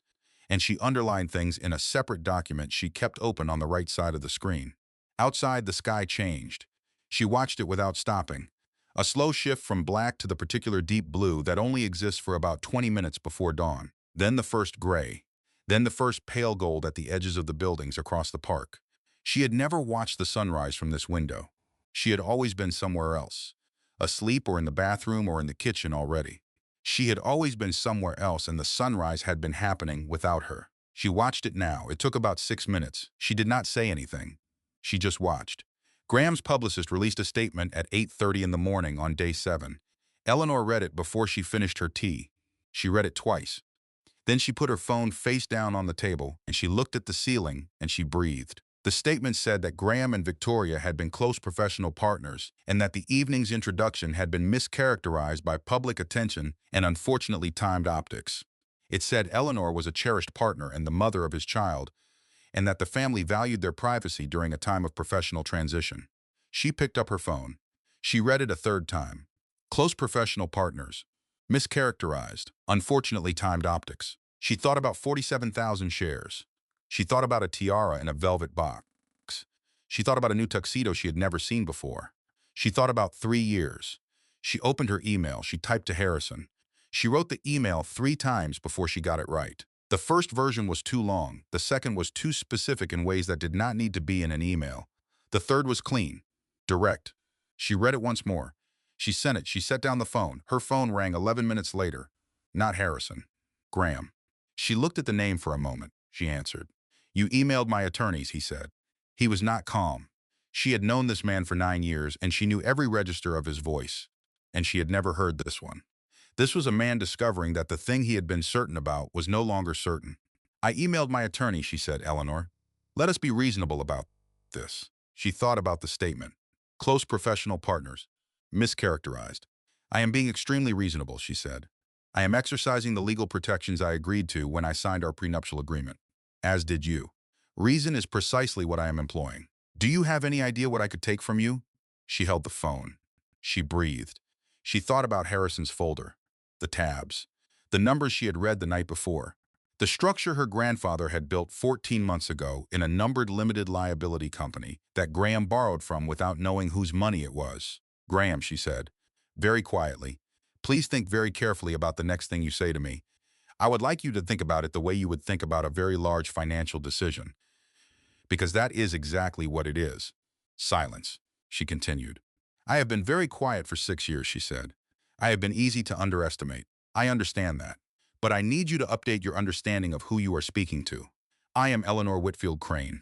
and she underlined things in a separate document she kept open on the right side of the screen. Outside, the sky changed. She watched it without stopping. A slow shift from black to the particular deep blue that only exists for about 20 minutes before dawn. Then the first gray. Then the first pale gold at the edges of the buildings across the park. She had never watched the sunrise from this window. She had always been somewhere else. Asleep or in the bathroom or in the kitchen already. She had always been somewhere else and the sunrise had been happening without her. She watched it now. It took about 6 minutes. She did not say anything. She just watched. Graham's publicist released a statement at 8:30 in the morning on day 7. Eleanor read it before she finished her tea. She read it twice. Then she put her phone face down on the table and she looked at the ceiling and she breathed. The statement said that Graham and Victoria had been close professional partners and that the evening's introduction had been mischaracterized by public attention and unfortunately timed optics. It said Eleanor was a cherished partner and the mother of his child, and that the family valued their privacy during a time of professional transition. She picked up her phone. She read it a third time. Close professional partners. Mischaracterized, unfortunately timed optics. She thought about 47,000 shares. She thought about a tiara in a velvet box. She thought about a new tuxedo she had never seen before. She thought about 3 years. She opened her email. She typed to Harrison. She wrote the email 3 times before she got it right. The first version was too long. The second was too specific in ways that did not need to be in an email. The third was clean, direct. She read it once more. She sent it. She set down the phone. Her phone rang 11 minutes later. Not Harrison. Graham. She looked at the name for a moment. She answered. You emailed my attorneys, he said. He was not calm. She had known this man for 9 years, and she knew every register of his voice. And she had never heard this one. This was a man discovering that the thing he had been certain about was no longer certain. I emailed my attorney, she said, Eleanor. Let us be reasonable about this. She thought about the statement. Close professional partners. Mischaracterized. I am being extremely reasonable, she said. I am exercising the legal protections I agreed to when I signed our prenuptial agreement. As did you. Reason is precisely what I am employing. Do you have any idea what I could take from you? She held the phone. She breathed. She thought about Harrison's folder. The tabs. The numbers she had read the night before. The structure her grandfather had built 14 months ago in a numbered limited liability company that Graham borrowed from without knowing whose money it was. Graham, she said, very quietly, please think very carefully about the next thing you say to me. I would like you to think about it the way you would think about a very large financial decision. Because that is exactly what it is. Silence, she continued. I have been very quiet for 6 years, she said. I have been easy to underestimate. I understand that. But I need you to update your understanding of who you are speaking to. I am Eleanor Whitfield Crane.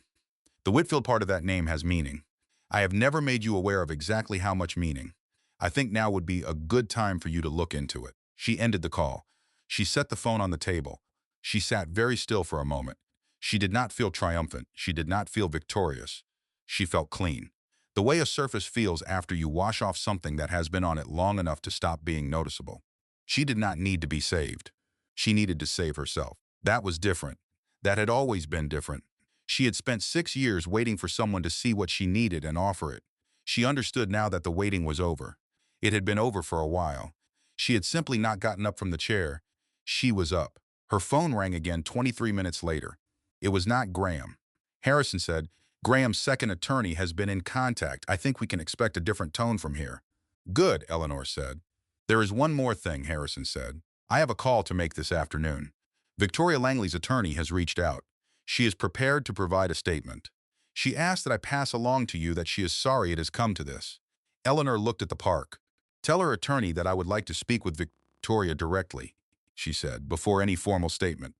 The Whitfield part of that name has meaning. I have never made you aware of exactly how much meaning. I think now would be a good time for you to look into it. She ended the call. She set the phone on the table. She sat very still for a moment. She did not feel triumphant. She did not feel victorious. She felt clean. The way a surface feels after you wash off something that has been on it long enough to stop being noticeable. She did not need to be saved. She needed to save herself. That was different. That had always been different. She had spent 6 years waiting for someone to see what she needed and offer it. She understood now that the waiting was over. It had been over for a while. She had simply not gotten up from the chair. She was up. Her phone rang again 23 minutes later. It was not Graham. Harrison said, "Graham's second attorney has been in contact. I think we can expect a different tone from here." "Good," Eleanor said. "There is one more thing," Harrison said. "I have a call to make this afternoon. Victoria Langley's attorney has reached out. She is prepared to provide a statement. She asked that I pass along to you that she is sorry it has come to this." Eleanor looked at the park. "Tell her attorney that I would like to speak with Victoria directly," she said, before any formal statement.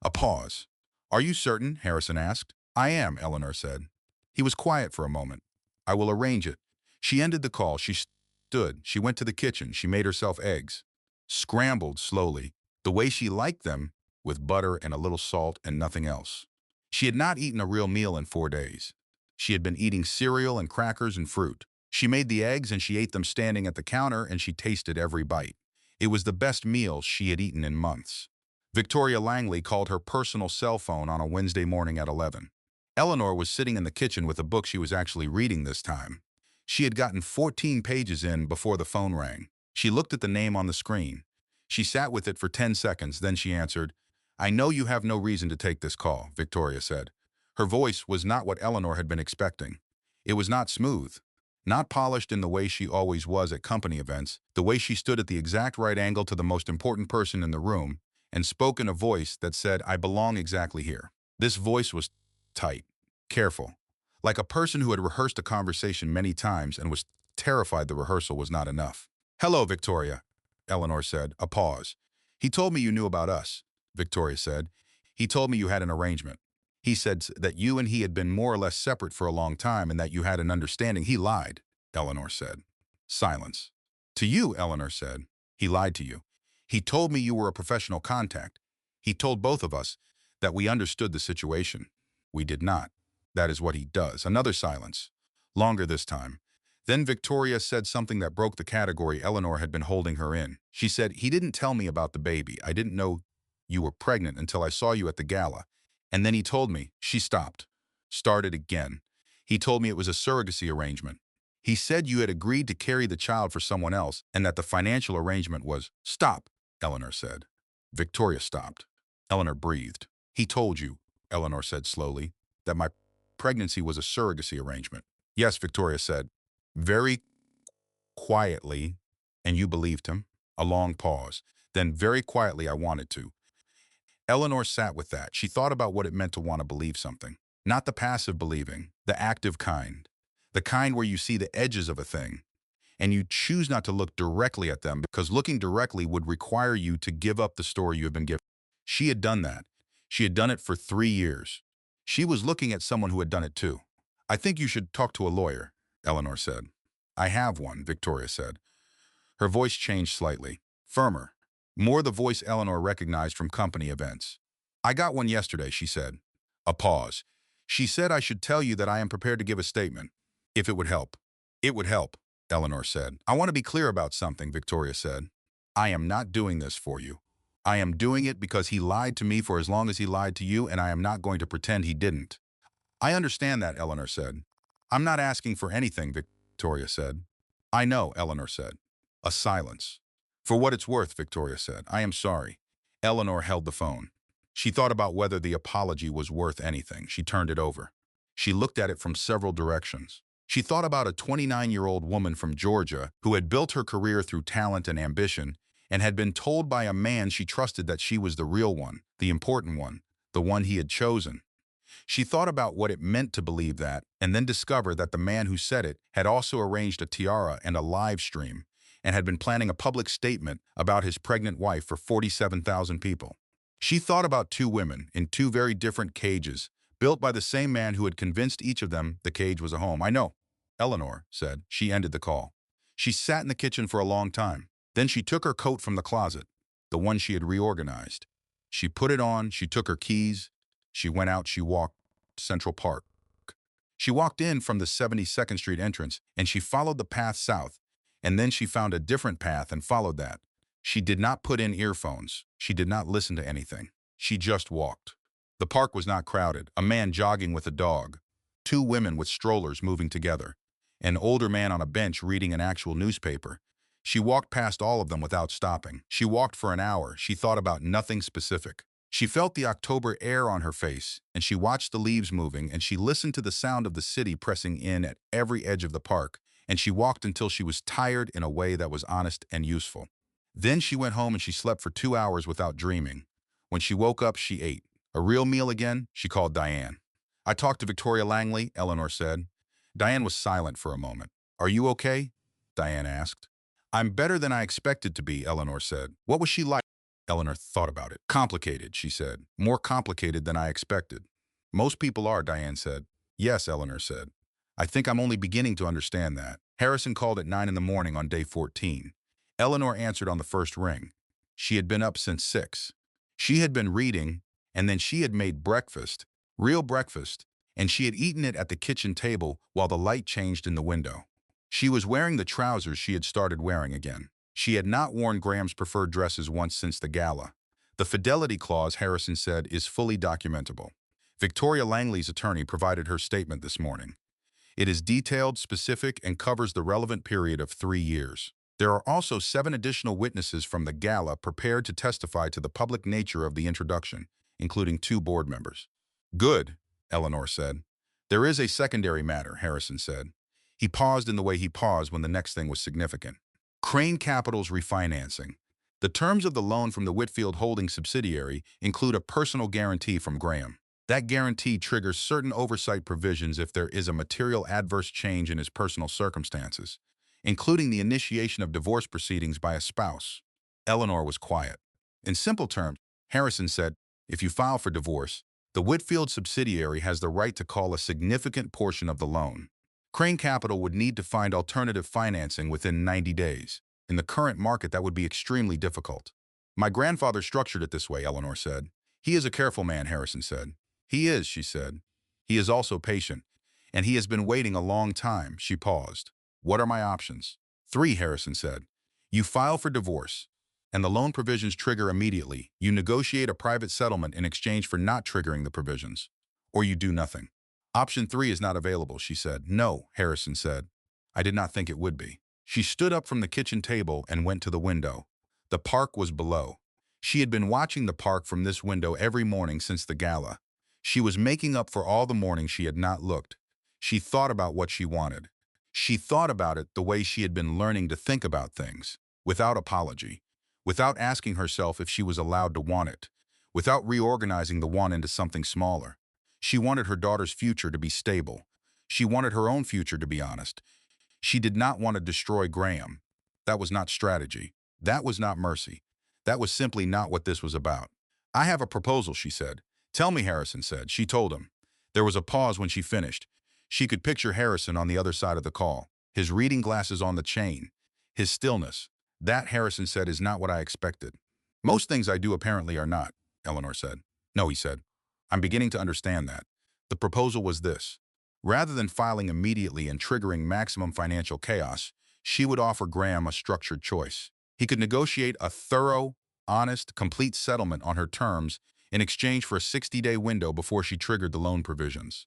A pause. "Are you certain?" Harrison asked. "I am," Eleanor said. He was quiet for a moment. "I will arrange it." She ended the call. She stood. She went to the kitchen. She made herself eggs. Scrambled slowly, the way she liked them, with butter and a little salt and nothing else. She had not eaten a real meal in 4 days. She had been eating cereal and crackers and fruit. She made the eggs and she ate them standing at the counter and she tasted every bite. It was the best meal she had eaten in months. Victoria Langley called her personal cell phone on a Wednesday morning at 11. Eleanor was sitting in the kitchen with a book she was actually reading this time. She had gotten 14 pages in before the phone rang. She looked at the name on the screen. She sat with it for 10 seconds, then she answered. "I know you have no reason to take this call," Victoria said. Her voice was not what Eleanor had been expecting. It was not smooth, not polished in the way she always was at company events, the way she stood at the exact right angle to the most important person in the room, and spoke in a voice that said, "I belong exactly here." This voice was tight, careful, like a person who had rehearsed a conversation many times and was terrified the rehearsal was not enough. "Hello, Victoria," Eleanor said. A pause. "He told me you knew about us," Victoria said. "He told me you had an arrangement. He said that you and he had been more or less separate for a long time and that you had an understanding." "He lied," Eleanor said. Silence. "To you," Eleanor said. "He lied to you. He told me you were a professional contact. He told both of us that we understood the situation. We did not. That is what he does." Another silence. Longer this time. Then Victoria said something that broke the category Eleanor had been holding her in. She said, "He didn't tell me about the baby. I didn't know you were pregnant until I saw you at the gala. And then he told me." She stopped. Started again. "He told me it was a surrogacy arrangement. He said you had agreed to carry the child for someone else and that the financial arrangement was—" "Stop," Eleanor said. Victoria stopped. Eleanor breathed. "He told you," Eleanor said slowly, "that my pregnancy was a surrogacy arrangement." "Yes," Victoria said, very quietly, "and you believed him?" A long pause. Then very quietly, "I wanted to." Eleanor sat with that. She thought about what it meant to want to believe something. Not the passive believing, the active kind. The kind where you see the edges of a thing, and you choose not to look directly at them because looking directly would require you to give up the story you have been given. She had done that. She had done it for 3 years. She was looking at someone who had done it too. "I think you should talk to a lawyer," Eleanor said. "I have one," Victoria said. Her voice changed slightly, firmer, more the voice Eleanor recognized from company events. "I got one yesterday," she said. A pause. "She said I should tell you that I am prepared to give a statement, if it would help." "It would help," Eleanor said. "I want to be clear about something," Victoria said. "I am not doing this for you. I am doing it because he lied to me for as long as he lied to you, and I am not going to pretend he didn't." "I understand that," Eleanor said. "I'm not asking for anything," Victoria said. "I know," Eleanor said. A silence. "For what it's worth," Victoria said, "I am sorry." Eleanor held the phone. She thought about whether the apology was worth anything. She turned it over. She looked at it from several directions. She thought about a 29-year-old woman from Georgia who had built her career through talent and ambition and had been told by a man she trusted that she was the real one, the important one, the one he had chosen. She thought about what it meant to believe that and then discover that the man who said it had also arranged a tiara and a live stream and had been planning a public statement about his pregnant wife for 47,000 people. She thought about 2 women in 2 very different cages, built by the same man who had convinced each of them the cage was a home. "I know," Eleanor said. She ended the call. She sat in the kitchen for a long time. Then she took her coat from the closet, the one she had reorganized. She put it on, she took her keys, she went out, she walked Central Park. She walked in from the 72nd Street entrance, and she followed the path south, and then she found a different path and followed that. She did not put in earphones. She did not listen to anything. She just walked. The park was not crowded. A man jogging with a dog. Two women with strollers moving together. An older man on a bench reading an actual newspaper. She walked past all of them without stopping. She walked for an hour. She thought about nothing specific. She felt the October air on her face, and she watched the leaves moving, and she listened to the sound of the city pressing in at every edge of the park, and she walked until she was tired in a way that was honest and useful. Then she went home and she slept for 2 hours without dreaming. When she woke up, she ate. A real meal again? She called Diane. I talked to Victoria Langley, Eleanor said. Diane was silent for a moment. Are you okay? Diane asked. I'm better than I expected to be, Eleanor said. What was she like? Eleanor thought about it. Complicated, she said. More complicated than I expected. Most people are, Diane said. Yes, Eleanor said. I think I'm only beginning to understand that. Harrison called at 9 in the morning on day 14. Eleanor answered on the first ring. She had been up since 6. She had been reading, and then she had made breakfast, real breakfast, and she had eaten it at the kitchen table while the light changed in the window. She was wearing the trousers she had started wearing again. She had not worn Graham's preferred dresses once since the gala. The fidelity clause, Harrison said, is fully documentable. Victoria Langley's attorney provided her statement this morning. It is detailed, specific, and covers the relevant period of 3 years. There are also 7 additional witnesses from the gala prepared to testify to the public nature of the introduction, including 2 board members. Good, Eleanor said. There is a secondary matter, Harrison said. He paused in the way he paused when the next thing was significant. Crane Capital's refinancing. The terms of the loan from the Whitfield Holdings subsidiary include a personal guarantee from Graham. That guarantee triggers certain oversight provisions if there is a material adverse change in his personal circumstances, including the initiation of divorce proceedings by a spouse. Eleanor was quiet. In simple terms, Harrison said, if you file for divorce, the Whitfield subsidiary has the right to call a significant portion of the loan. Crane Capital would need to find alternative financing within 90 days. In the current market, that would be extremely difficult. My grandfather structured it this way, Eleanor said. He is a careful man, Harrison said. He is, she said. He is also patient, and he has been waiting a long time. She paused. What are my options? 3, Harrison said. You file for divorce, and the loan provisions trigger immediately. You negotiate a private settlement in exchange for not triggering the provisions. Or you do nothing. Option 3 is not available, she said. No, Harrison said. I did not think it would be. She stood up from the kitchen table and went to the window. The park was below. She had been watching the park from this window every morning since the gala. She was making up for all the mornings she had not looked. She thought about what she wanted. She thought about it the way she had been learning to think about things, without apology, without asking herself if she was allowed to want it, without reorganizing the want into something smaller. She wanted her daughter's future to be stable. She wanted her own future to be honest. She did not want to destroy Graham. That was not strategy. That was not mercy. That was simply not what this was about. I have a proposal, she said. Tell me, Harrison said. She told him. There was a pause when she finished. She could picture Harrison on the other side of the call, his reading glasses on the chain, his stillness. That, Harrison said, is not what I expected. Most things I do apparently are not, Eleanor said. No, he said. I'm beginning to understand that. The proposal was this. Rather than filing immediately and triggering maximum financial chaos, she would offer Graham a structured choice. He could negotiate a thorough, honest, complete settlement on her terms in exchange for a 60-day window before she triggered the loan provisions.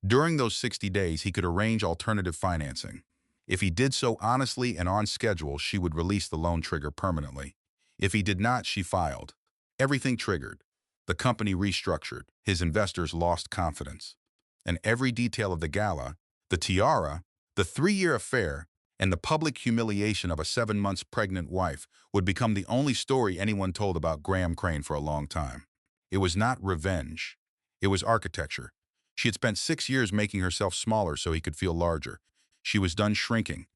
During those 60 days, he could arrange alternative financing. If he did so honestly and on schedule, she would release the loan trigger permanently. If he did not, she filed. Everything triggered. The company restructured. His investors lost confidence. And every detail of the gala, the tiara, the 3-year affair, and the public humiliation of a 7 months pregnant wife would become the only story anyone told about Graham Crane for a long time. It was not revenge. It was architecture. She had spent 6 years making herself smaller so he could feel larger. She was done shrinking.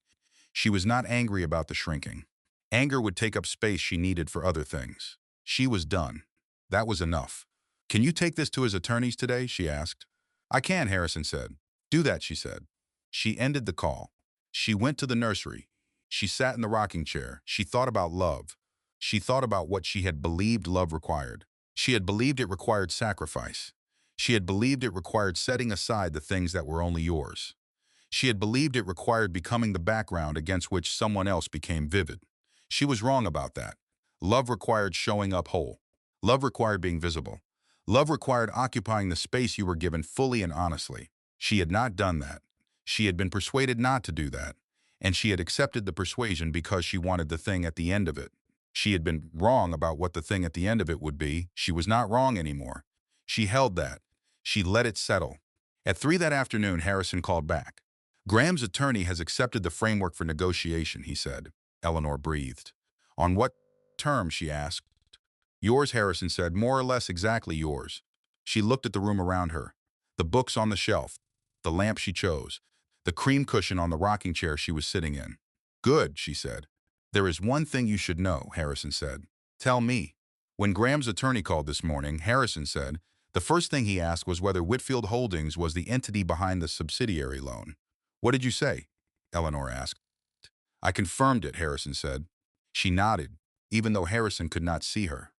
She was not angry about the shrinking. Anger would take up space she needed for other things. She was done. That was enough. Can you take this to his attorneys today? She asked. I can, Harrison said. Do that, she said. She ended the call. She went to the nursery. She sat in the rocking chair. She thought about love. She thought about what she had believed love required. She had believed it required sacrifice. She had believed it required setting aside the things that were only yours. She had believed it required becoming the background against which someone else became vivid. She was wrong about that. Love required showing up whole. Love required being visible. Love required occupying the space you were given fully and honestly. She had not done that. She had been persuaded not to do that, and she had accepted the persuasion because she wanted the thing at the end of it. She had been wrong about what the thing at the end of it would be. She was not wrong anymore. She held that. She let it settle. At 3 that afternoon, Harrison called back. Graham's attorney has accepted the framework for negotiation, he said. Eleanor breathed. On what terms, she asked. Yours, Harrison said, more or less exactly yours. She looked at the room around her. The books on the shelf, the lamp she chose, the cream cushion on the rocking chair she was sitting in. Good, she said. There is one thing you should know, Harrison said. Tell me. When Graham's attorney called this morning, Harrison said, the first thing he asked was whether Whitfield Holdings was the entity behind the subsidiary loan. What did you say? Eleanor asked. I confirmed it, Harrison said. She nodded, even though Harrison could not see her.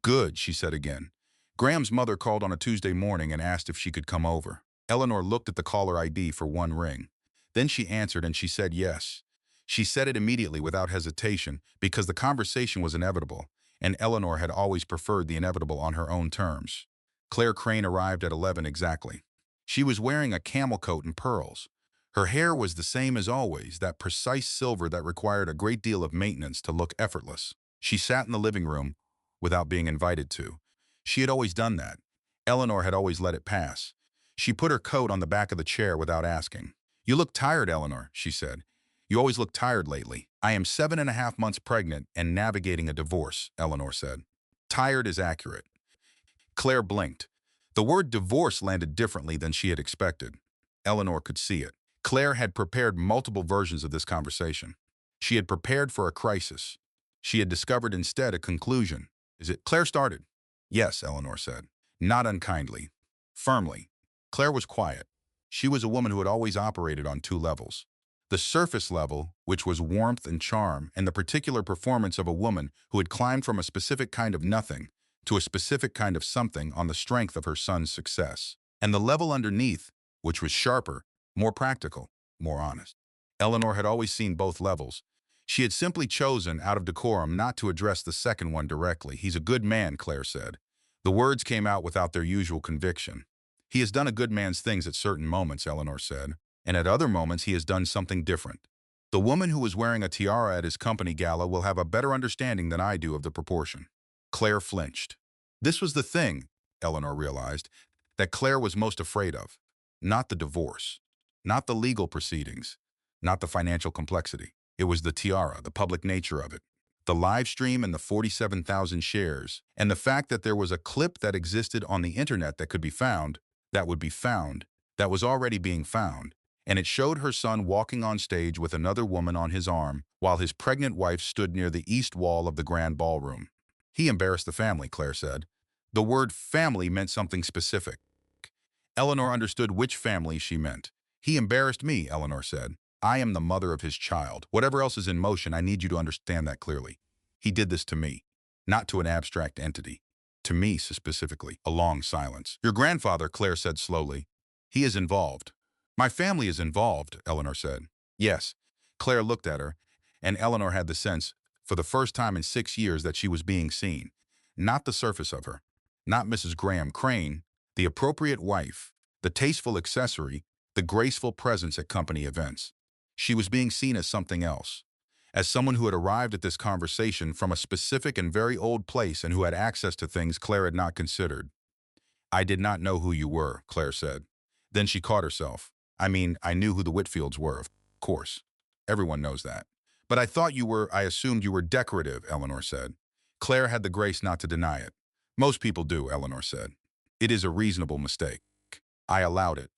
Good, she said again. Graham's mother called on a Tuesday morning and asked if she could come over. Eleanor looked at the caller ID for one ring. Then she answered and she said yes. She said it immediately without hesitation because the conversation was inevitable, and Eleanor had always preferred the inevitable on her own terms. Claire Crane arrived at 11 exactly. She was wearing a camel coat and pearls. Her hair was the same as always, that precise silver that required a great deal of maintenance to look effortless. She sat in the living room without being invited to. She had always done that. Eleanor had always let it pass. She put her coat on the back of the chair without asking. You look tired, Eleanor, she said. You always look tired lately. I am 7.5 months pregnant and navigating a divorce, Eleanor said. Tired is accurate. Claire blinked. The word divorce landed differently than she had expected. Eleanor could see it. Claire had prepared multiple versions of this conversation. She had prepared for a crisis. She had discovered instead a conclusion. Is it? Claire started. Yes, Eleanor said. Not unkindly. Firmly. Claire was quiet. She was a woman who had always operated on 2 levels. The surface level, which was warmth and charm, and the particular performance of a woman who had climbed from a specific kind of nothing to a specific kind of something on the strength of her son's success. And the level underneath, which was sharper, more practical, more honest. Eleanor had always seen both levels. She had simply chosen, out of decorum, not to address the second one directly. He's a good man, Claire said. The words came out without their usual conviction. He has done a good man's things at certain moments, Eleanor said, and at other moments he has done something different. The woman who was wearing a tiara at his company gala will have a better understanding than I do of the proportion. Claire flinched. This was the thing, Eleanor realized, that Claire was most afraid of. Not the divorce, not the legal proceedings, not the financial complexity. It was the tiara, the public nature of it, the live stream and the 47,000 shares, and the fact that there was a clip that existed on the internet that could be found, that would be found, that was already being found, and it showed her son walking on stage with another woman on his arm while his pregnant wife stood near the east wall of the grand ballroom. He embarrassed the family, Claire said. The word family meant something specific. Eleanor understood which family she meant. He embarrassed me, Eleanor said. I am the mother of his child. Whatever else is in motion, I need you to understand that clearly. He did this to me, not to an abstract entity. To me, specifically. A long silence. Your grandfather, Claire said slowly. He is involved. My family is involved, Eleanor said. Yes. Claire looked at her, and Eleanor had the sense, for the first time in 6 years, that she was being seen. Not the surface of her. Not Mrs. Graham Crane, the appropriate wife, the tasteful accessory, the graceful presence at company events. She was being seen as something else, as someone who had arrived at this conversation from a specific and very old place and who had access to things Claire had not considered. I did not know who you were, Claire said. Then she caught herself. I mean, I knew who the Whitfields were, of course. Everyone knows that. But I assumed you were decorative, Eleanor said. Claire had the grace not to deny it. Most people do, Eleanor said. It is a reasonable mistake. I allowed it.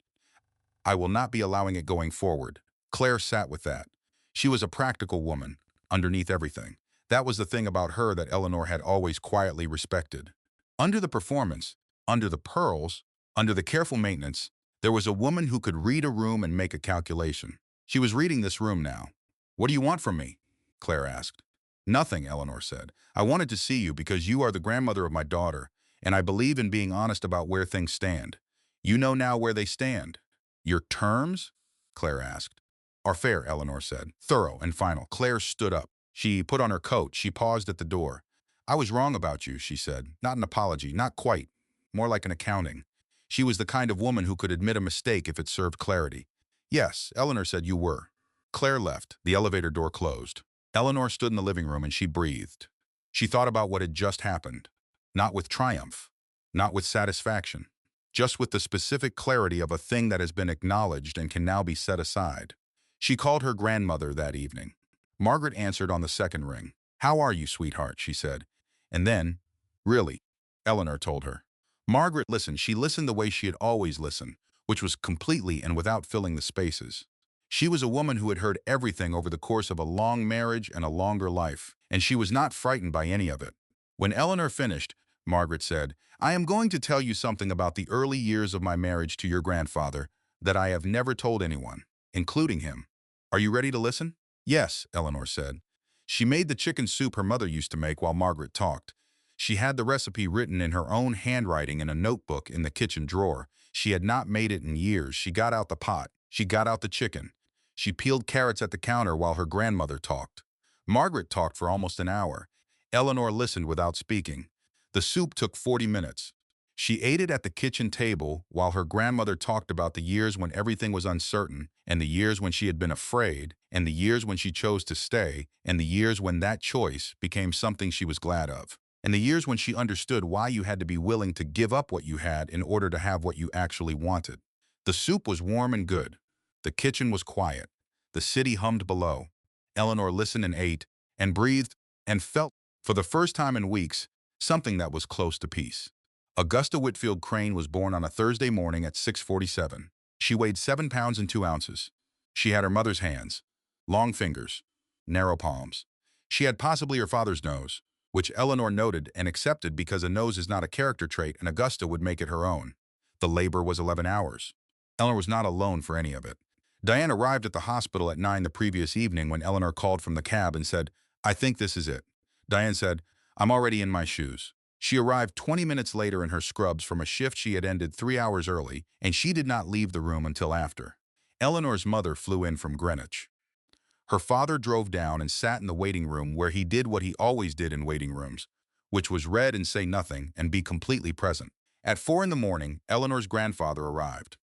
I will not be allowing it going forward. Claire sat with that. She was a practical woman, underneath everything. That was the thing about her that Eleanor had always quietly respected. Under the performance, under the pearls, under the careful maintenance, there was a woman who could read a room and make a calculation. She was reading this room now. What do you want from me? Claire asked. Nothing, Eleanor said. I wanted to see you because you are the grandmother of my daughter, and I believe in being honest about where things stand. You know now where they stand. Your terms? Claire asked. Are fair, Eleanor said. Thorough and final. Claire stood up. She put on her coat. She paused at the door. I was wrong about you, she said. Not an apology, not quite. more like an accounting. She was the kind of woman who could admit a mistake if it served clarity. Yes, Eleanor said you were. Claire left. The elevator door closed. Eleanor stood in the living room and she breathed. She thought about what had just happened. Not with triumph, not with satisfaction, just with the specific clarity of a thing that has been acknowledged and can now be set aside. She called her grandmother that evening. Margaret answered on the second ring. "How are you, sweetheart?" she said. And then, "Really," Eleanor told her. Margaret listened. She listened the way she had always listened, which was completely and without filling the spaces. She was a woman who had heard everything over the course of a long marriage and a longer life, and she was not frightened by any of it. When Eleanor finished, Margaret said, "I am going to tell you something about the early years of my marriage to your grandfather that I have never told anyone, including him. Are you ready to listen?" "Yes," Eleanor said. She made the chicken soup her mother used to make while Margaret talked. She had the recipe written in her own handwriting in a notebook in the kitchen drawer. She had not made it in years. She got out the pot. She got out the chicken. She peeled carrots at the counter while her grandmother talked. Margaret talked for almost an hour. Eleanor listened without speaking. The soup took 40 minutes. She ate it at the kitchen table while her grandmother talked about the years when everything was uncertain, and the years when she had been afraid, and the years when she chose to stay, and the years when that choice became something she was glad of, and the years when she understood why you had to be willing to give up what you had in order to have what you actually wanted. The soup was warm and good. The kitchen was quiet. The city hummed below. Eleanor listened and ate, and breathed, and felt, for the first time in weeks, something that was close to peace. Augusta Whitfield Crane was born on a Thursday morning at 6:47. She weighed 7 pounds and 2 ounces. She had her mother's hands, long fingers, narrow palms. She had possibly her father's nose, which Eleanor noted and accepted because a nose is not a character trait and Augusta would make it her own. The labor was 11 hours. Eleanor was not alone for any of it. Diane arrived at the hospital at 9 the previous evening when Eleanor called from the cab and said, "I think this is it." Diane said, "I'm already in my shoes." She arrived 20 minutes later in her scrubs from a shift she had ended 3 hours early, and she did not leave the room until after. Eleanor's mother flew in from Greenwich. Her father drove down and sat in the waiting room where he did what he always did in waiting rooms, which was read and say nothing and be completely present. At 4 in the morning, Eleanor's grandfather arrived.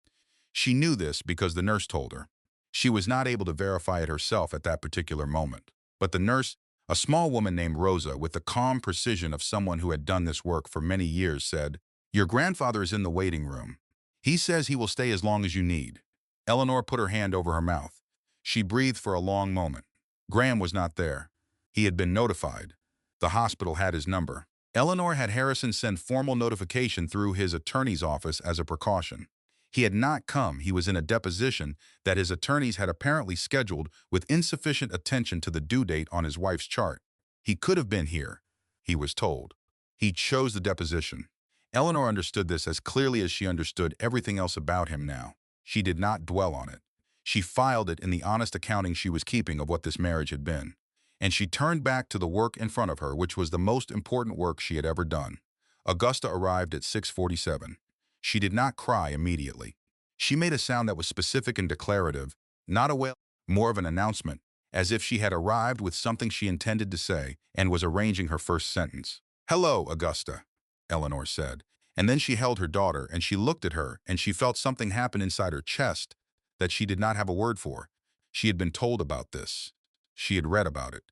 She knew this because the nurse told her. She was not able to verify it herself at that particular moment, but the nurse, a small woman named Rosa, with the calm precision of someone who had done this work for many years, said, "Your grandfather is in the waiting room. He says he will stay as long as you need." Eleanor put her hand over her mouth. She breathed for a long moment. Graham was not there. He had been notified. The hospital had his number. Eleanor had Harrison send formal notification through his attorney's office as a precaution. He had not come. He was in a deposition that his attorneys had apparently scheduled with insufficient attention to the due date on his wife's chart. He could have been here, he was told. He chose the deposition. Eleanor understood this as clearly as she understood everything else about him now. She did not dwell on it. She filed it in the honest accounting she was keeping of what this marriage had been. And she turned back to the work in front of her, which was the most important work she had ever done. Augusta arrived at 6:47. She did not cry immediately. She made a sound that was specific and declarative, not a wail, more of an announcement, as if she had arrived with something she intended to say and was arranging her first sentence. "Hello, Augusta," Eleanor said. And then she held her daughter and she looked at her and she felt something happen inside her chest that she did not have a word for. She had been told about this. She had read about it.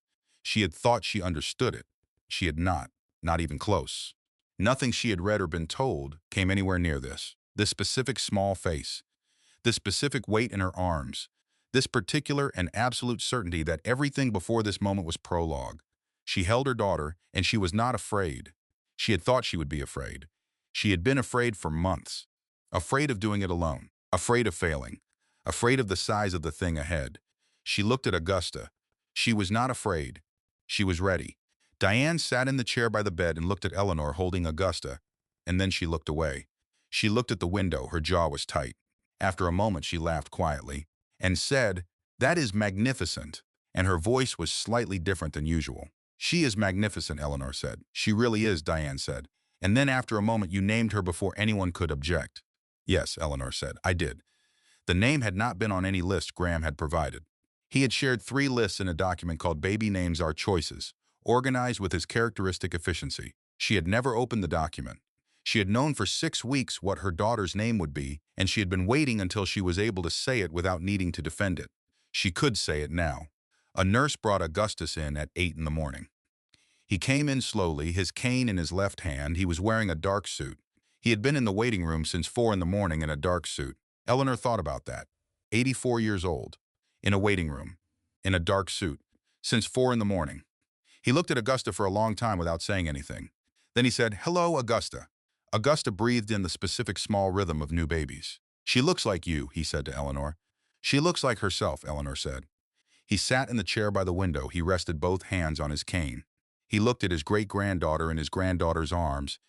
She had thought she understood it. She had not even close. Nothing she had read or been told came anywhere near this specific small face, this specific weight in her arms, this particular and absolute certainty that everything before this moment was prologue. She held her daughter, and she was not afraid. She had thought she would be afraid. She had been afraid for months, afraid of doing it alone, afraid of failing, afraid of the size of the thing ahead. She looked at Augusta. She was not afraid. She was ready. Diane sat in the chair by the bed and looked at Eleanor holding Augusta, and then she looked away. She looked at the window, her jaw was tight. After a moment she laughed quietly, and said, "That is magnificent," and her voice was slightly different than usual. "She is magnificent," Eleanor said. "She really is," Diane said. And then after a moment you named her before anyone could object. "Yes," Eleanor said, "I did." The name had not been on any list Graham had provided. He had shared 3 lists in a document called Baby Names Are Choices, organized with his characteristic efficiency. She had never opened the document. She had known for 6 weeks what her daughter's name would be, and she had been waiting until she was able to say it without needing to defend it. She could say it now. A nurse brought Augustus in at 8 in the morning. He came in slowly, his cane in his left hand. He was wearing a dark suit. He had been in the waiting room since 4 in the morning in a dark suit. Eleanor thought about that. 84 years old, in a waiting room, in a dark suit, since 4 in the morning. He looked at Augusta for a long time without saying anything. Then he said, "Hello, Augusta." Augusta breathed in the specific small rhythm of new babies. "She looks like you," he said to Eleanor. "She looks like herself," Eleanor said. He sat in the chair by the window. He rested both hands on his cane. He looked at his great-granddaughter in his granddaughter's arms,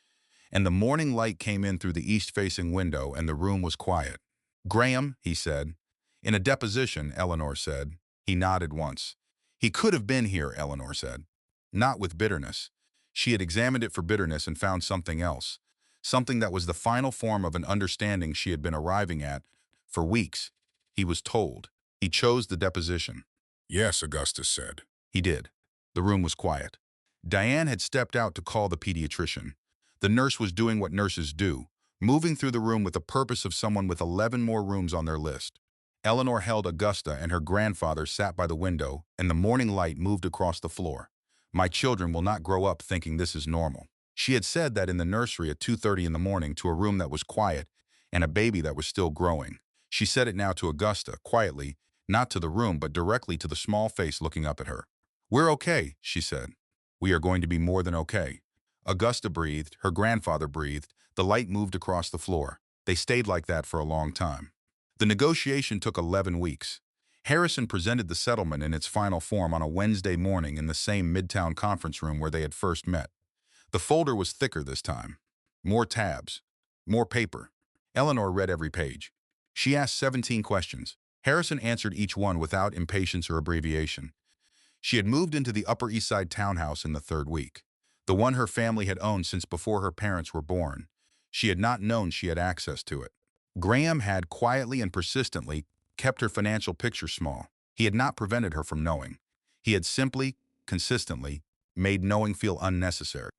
and the morning light came in through the east-facing window, and the room was quiet. "Graham," he said. "In a deposition," Eleanor said. He nodded once. "He could have been here," Eleanor said. Not with bitterness. She had examined it for bitterness and found something else. Something that was the final form of an understanding she had been arriving at for weeks. He was told. He chose the deposition. "Yes," Augustus said. He did. The room was quiet. Diane had stepped out to call the pediatrician. The nurse was doing what nurses do, moving through the room with the purpose of someone with 11 more rooms on their list. Eleanor held Augusta, and her grandfather sat by the window, and the morning light moved across the floor. "My children will not grow up thinking this is normal." She had said that in the nursery at 2:30 in the morning to a room that was quiet and a baby that was still growing. She said it now to Augusta, quietly, not to the room, but directly to the small face looking up at her. "We're okay," she said. "We are going to be more than okay." Augusta breathed, her grandfather breathed, the light moved across the floor. They stayed like that for a long time. The negotiation took 11 weeks. Harrison presented the settlement in its final form on a Wednesday morning in the same Midtown conference room where they had first met. The folder was thicker this time. More tabs. More paper. Eleanor read every page. She asked 17 questions. Harrison answered each one without impatience or abbreviation. She had moved into the Upper East Side townhouse in the 3rd week, the one her family had owned since before her parents were born. She had not known she had access to it. Graham had quietly and persistently kept her financial picture small. He had not prevented her from knowing. He had simply, consistently, made knowing feel unnecessary.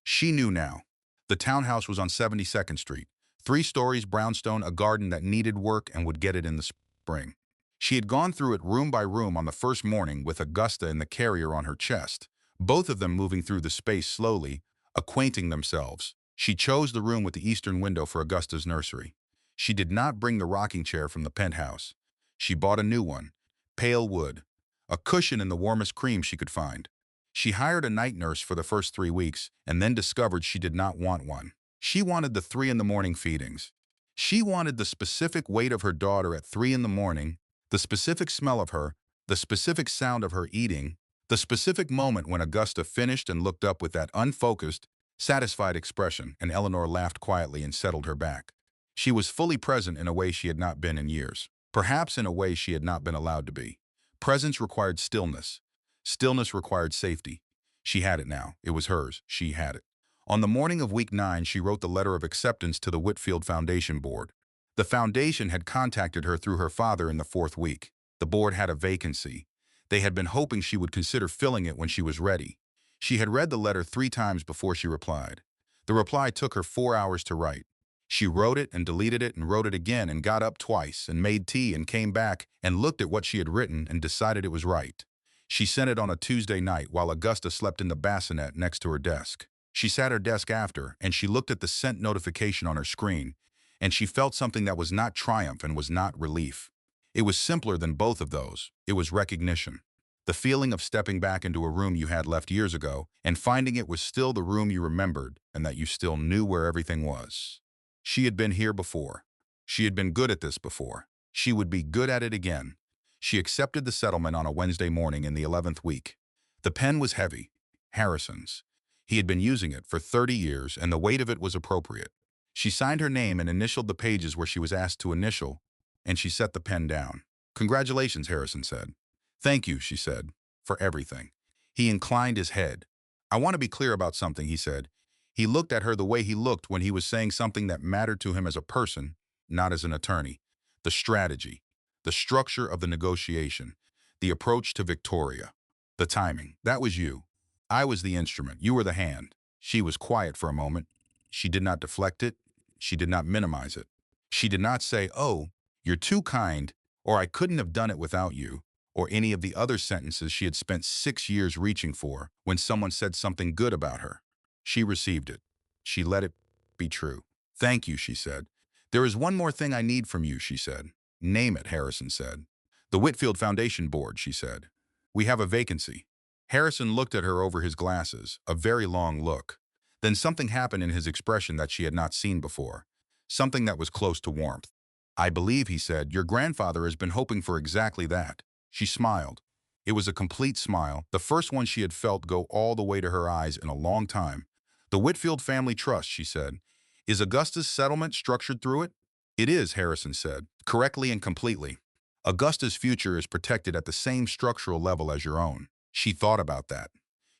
She knew now. The townhouse was on 72nd Street. 3 stories, brownstone, a garden that needed work and would get it in the spring. She had gone through it room by room on the first morning with Augusta in the carrier on her chest, both of them moving through the space slowly, acquainting themselves. She chose the room with the eastern window for Augusta's nursery. She did not bring the rocking chair from the penthouse. She bought a new one, pale wood, a cushion in the warmest cream she could find. She hired a night nurse for the first 3 weeks and then discovered she did not want one. She wanted the 3 in the morning feedings. She wanted the specific weight of her daughter at 3 in the morning, the specific smell of her, the specific sound of her eating, the specific moment when Augusta finished and looked up with that unfocused, satisfied expression, and Eleanor laughed quietly and settled her back. She was fully present in a way she had not been in years, perhaps in a way she had not been allowed to be. Presence required stillness. Stillness required safety. She had it now. It was hers. She had it. On the morning of week 9, she wrote the letter of acceptance to the Whitfield Foundation Board. The foundation had contacted her through her father in the 4th week. The board had a vacancy. They had been hoping she would consider filling it when she was ready. She had read the letter 3 times before she replied. The reply took her 4 hours to write. She wrote it and deleted it and wrote it again and got up twice and made tea and came back and looked at what she had written and decided it was right. She sent it on a Tuesday night while Augusta slept in the bassinet next to her desk. She sat at her desk after, and she looked at the sent notification on her screen, and she felt something that was not triumph and was not relief. It was simpler than both of those. It was recognition. The feeling of stepping back into a room you had left years ago and finding it was still the room you remembered and that you still knew where everything was. She had been here before. She had been good at this before. She would be good at it again. She accepted the settlement on a Wednesday morning in the 11th week. The pen was heavy, Harrison's. He had been using it for 30 years, and the weight of it was appropriate. She signed her name and initialed the pages where she was asked to initial, and she set the pen down. "Congratulations," Harrison said. "Thank you," she said, "for everything." He inclined his head. "I want to be clear about something," he said. He looked at her the way he looked when he was saying something that mattered to him as a person, not as an attorney. The strategy. The structure of the negotiation, the approach to Victoria, the timing. That was you. I was the instrument. You were the hand. She was quiet for a moment. She did not deflect it. She did not minimize it. She did not say, "Oh, you're too kind," or "I couldn't have done it without you," or any of the other sentences she had spent 6 years reaching for when someone said something good about her. She received it. She let it be true. "Thank you," she said. "There is one more thing I need from you," she said. "Name it," Harrison said. "The Whitfield Foundation Board," she said. "We have a vacancy." Harrison looked at her over his glasses, a very long look. Then something happened in his expression that she had not seen before. Something that was close to warmth. "I believe," he said, "your grandfather has been hoping for exactly that." She smiled. It was a complete smile, the first one she had felt go all the way to her eyes in a long time. "The Whitfield Family Trust," she said. "Is Augusta's settlement structured through it?" "It is," Harrison said, "correctly and completely. Augusta's future is protected at the same structural level as your own." She thought about that.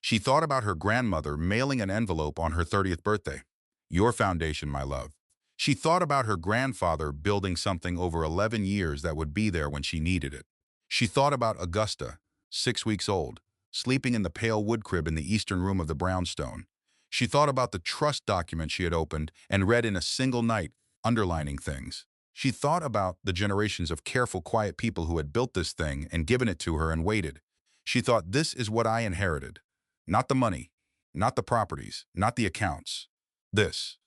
She thought about her grandmother mailing an envelope on her 30th birthday. "Your foundation, my love." She thought about her grandfather building something over 11 years that would be there when she needed it. She thought about Augusta, 6 weeks old, sleeping in the pale wood crib in the eastern room of the brownstone. She thought about the trust document she had opened and read in a single night, underlining things. She thought about the generations of careful, quiet people who had built this thing and given it to her and waited. She thought, "This is what I inherited. Not the money, not the properties, not the accounts. This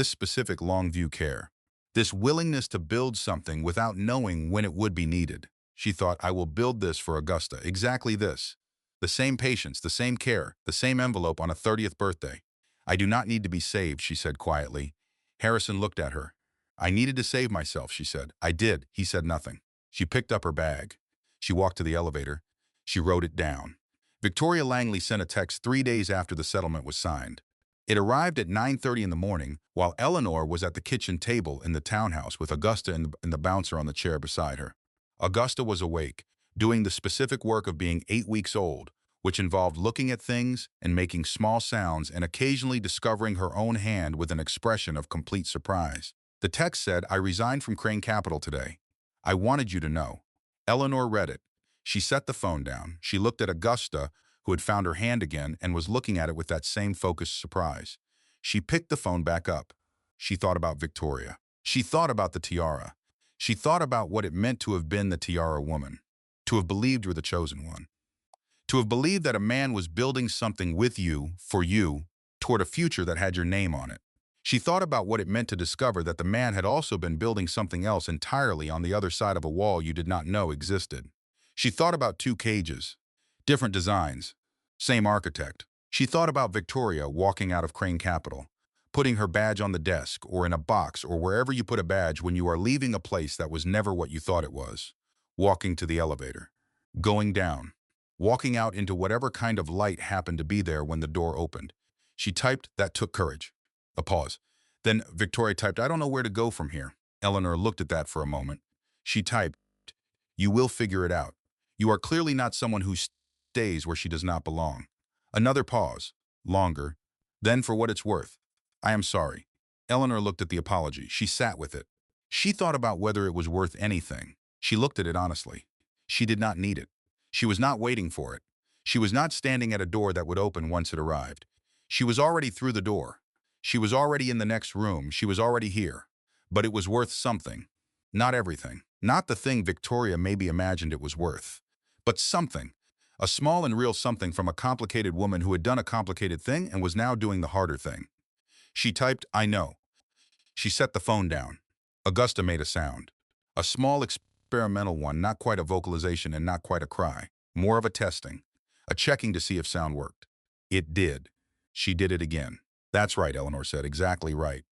specific long-view care. This willingness to build something without knowing when it would be needed." She thought, "I will build this for Augusta, exactly this. The same patience, the same care, the same envelope on a 30th birthday. I do not need to be saved," she said quietly. Harrison looked at her. "I needed to save myself," she said. "I did." He said nothing. She picked up her bag. She walked to the elevator. She wrote it down. Victoria Langley sent a text 3 days after the settlement was signed. It arrived at 9:30 in the morning while Eleanor was at the kitchen table in the townhouse with Augusta and the bouncer on the chair beside her. Augusta was awake, doing the specific work of being 8 weeks old, which involved looking at things and making small sounds and occasionally discovering her own hand with an expression of complete surprise. The text said, "I resigned from Crane Capital today. I wanted you to know." Eleanor read it. She set the phone down. She looked at Augusta, who had found her hand again and was looking at it with that same focused surprise. She picked the phone back up. She thought about Victoria. She thought about the tiara. She thought about what it meant to have been the tiara woman, to have believed you were the chosen one, to have believed that a man was building something with you, for you, toward a future that had your name on it. She thought about what it meant to discover that the man had also been building something else entirely on the other side of a wall you did not know existed. She thought about 2 cages, different designs, same architect. She thought about Victoria walking out of Crane Capital, putting her badge on the desk or in a box or wherever you put a badge when you are leaving a place that was never what you thought it was, walking to the elevator, going down, walking out into whatever kind of light happened to be there when the door opened. She typed, "That took courage." A pause. Then Victoria typed, "I don't know where to go from here." Eleanor looked at that for a moment. She typed, "You will figure it out. You are clearly not someone who stays where she does not belong." Another pause. Longer. Then, "For what it's worth, I am sorry." Eleanor looked at the apology. She sat with it. She thought about whether it was worth anything. She looked at it honestly. She did not need it. She was not waiting for it. She was not standing at a door that would open once it arrived. She was already through the door. She was already in the next room. She was already here. But it was worth something. Not everything. Not the thing Victoria maybe imagined it was worth. But something. A small and real something from a complicated woman who had done a complicated thing and was now doing the harder thing. She typed, "I know." She set the phone down. Augusta made a sound. A small experimental one, not quite a vocalization and not quite a cry. More of a testing. A checking to see if sound worked. It did. She did it again. "That's right," Eleanor said. "Exactly right."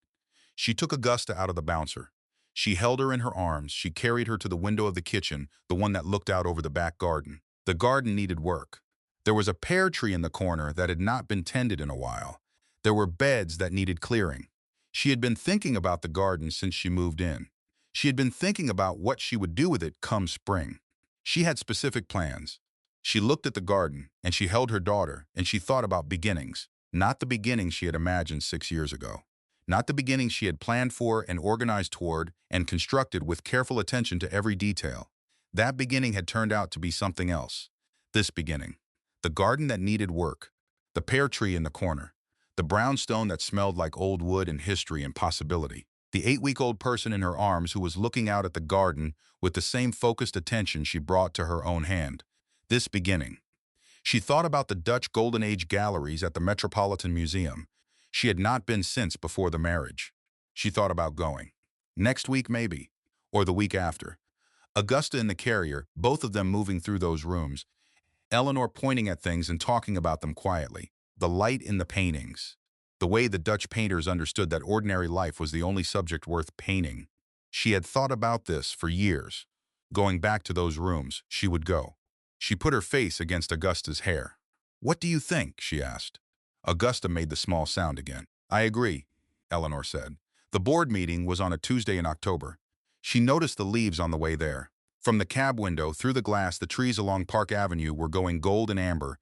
She took Augusta out of the bouncer. She held her in her arms. She carried her to the window of the kitchen, the one that looked out over the back garden. The garden needed work. There was a pear tree in the corner that had not been tended in a while. There were beds that needed clearing. She had been thinking about the garden since she moved in. She had been thinking about what she would do with it come spring. She had specific plans. She looked at the garden, and she held her daughter, and she thought about beginnings, not the beginnings she had imagined 6 years ago. Not the beginnings she had planned for and organized toward and constructed with careful attention to every detail. That beginning had turned out to be something else. This beginning. The garden that needed work. The pear tree in the corner. the brownstone that smelled like old wood and history and possibility. The 8-week-old person in her arms who was looking out at the garden with the same focused attention she brought to her own hand. This beginning. She thought about the Dutch Golden Age galleries at the Metropolitan Museum. She had not been since before the marriage. She thought about going. Next week maybe, or the week after. Augusta and the carrier, both of them moving through those rooms, Eleanor pointing at things and talking about them quietly. The light in the paintings. The way the Dutch painters understood that ordinary life was the only subject worth painting. She had thought about this for years. Going back to those rooms, she would go. She put her face against Augusta's hair. "What do you think?" she asked. Augusta made the small sound again. "I agree," Eleanor said. The board meeting was on a Tuesday in October. She noticed the leaves on the way there. From the cab window, through the glass, the trees along Park Avenue were going gold and amber,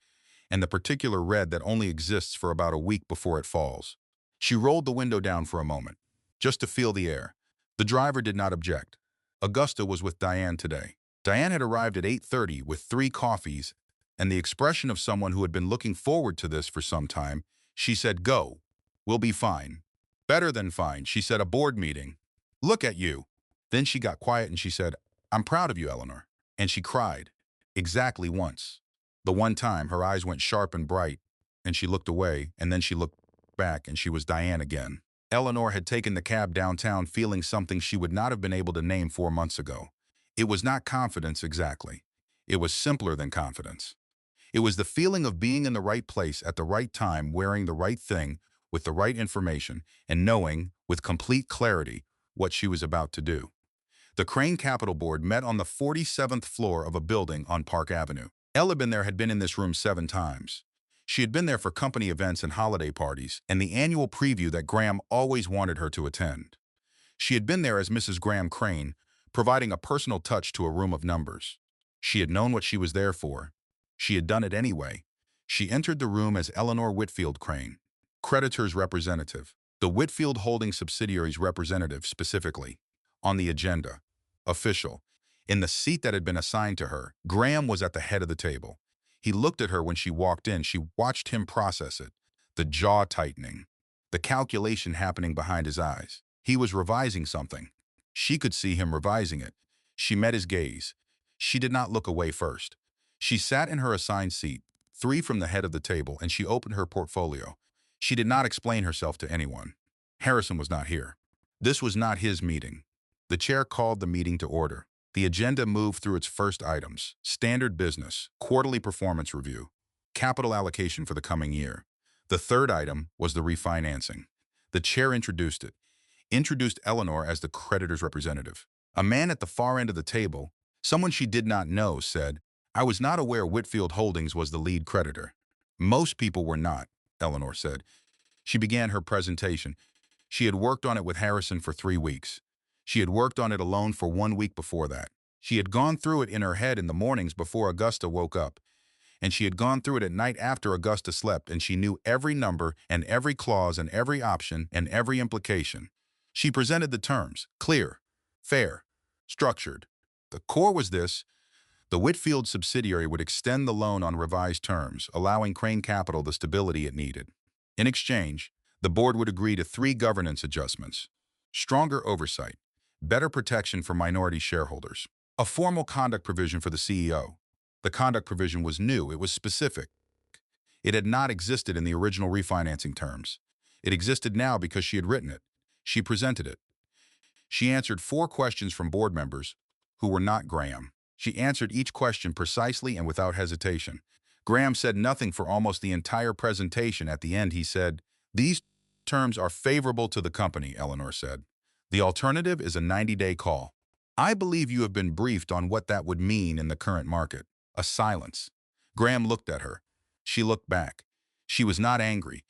and the particular red that only exists for about a week before it falls. She rolled the window down for a moment, just to feel the air. The driver did not object. Augusta was with Diane today. Diane had arrived at 8:30 with 3 coffees, and the expression of someone who had been looking forward to this for some time. She said, "Go. We'll be fine." "Better than fine," she said, "a board meeting." "Look at you." Then she got quiet and she said, "I'm proud of you, Eleanor." And she cried. Exactly once. The one time her eyes went sharp and bright, and she looked away, and then she looked back, and she was Diane again. Eleanor had taken the cab downtown feeling something she would not have been able to name 4 months ago. It was not confidence exactly. It was simpler than confidence. It was the feeling of being in the right place at the right time, wearing the right thing, with the right information, and knowing, with complete clarity, what she was about to do. The Crane Capital Board met on the 47th floor of a building on Park Avenue. Ella had been in this room 7 times. She had been there for company events and holiday parties, and the annual preview that Graham always wanted her to attend. She had been there as Mrs. Graham Crane, providing a personal touch to a room of numbers. She had known what she was there for. She had done it anyway. She entered the room as Eleanor Whitfield Crane, creditor's representative, the Whitfield Holding subsidiary's representative specifically. On the agenda, official, in the seat that had been assigned to her, Graham was at the head of the table. He looked at her when she walked in. She watched him process it, the jaw tightening, the calculation happening behind his eyes. He was revising something. She could see him revising it. She met his gaze. She did not look away first. She sat in her assigned seat, 3 from the head of the table, and she opened her portfolio. She did not explain herself to anyone. Harrison was not here. This was not his meeting. The chair called the meeting to order. The agenda moved through its first items: standard business, quarterly performance review, capital allocation for the coming year. The third item was the refinancing. The chair introduced Eleanor as the creditor's representative. A man at the far end of the table, someone she did not know, said, "I was not aware Whitfield Holdings was the lead creditor." "Most people were not," Eleanor said. She began her presentation. She had worked on it with Harrison for 3 weeks. She had worked on it alone for 1 week before that. She had gone through it in her head in the mornings before Augusta woke up. And she had gone through it at night after Augusta slept, and she knew every number and every clause and every option and every implication. She presented the terms: clear, fair, structured. The core was this: the Whitfield subsidiary would extend the loan on revised terms, allowing Crane Capital the stability it needed. In exchange, the board would agree to 3 governance adjustments: stronger oversight, better protection for minority shareholders, a formal conduct provision for the CEO. The conduct provision was new. It was specific. It had not existed in the original refinancing terms. It existed now because she had written it. She presented it. She answered 4 questions from board members who were not Graham. She answered each question precisely and without hesitation. Graham said nothing for almost the entire presentation. At the end, he said, "These terms are favorable to the company," Eleanor said. "The alternative is a 90-day call. I believe you have been briefed on what that would mean in the current market." A silence. Graham looked at her. She looked back. She was not angry.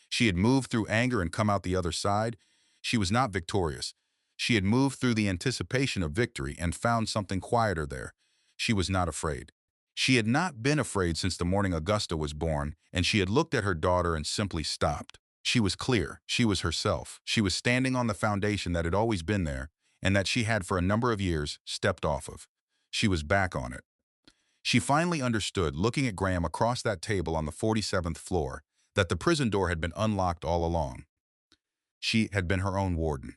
She had moved through anger and come out the other side. She was not victorious. She had moved through the anticipation of victory and found something quieter there. She was not afraid. She had not been afraid since the morning Augusta was born, and she had looked at her daughter and simply stopped. She was clear. She was herself. She was standing on the foundation that had always been there and that she had for a number of years stepped off of. She was back on it. She finally understood, looking at Graham across that table on the 47th floor, that the prison door had been unlocked all along. She had been her own warden.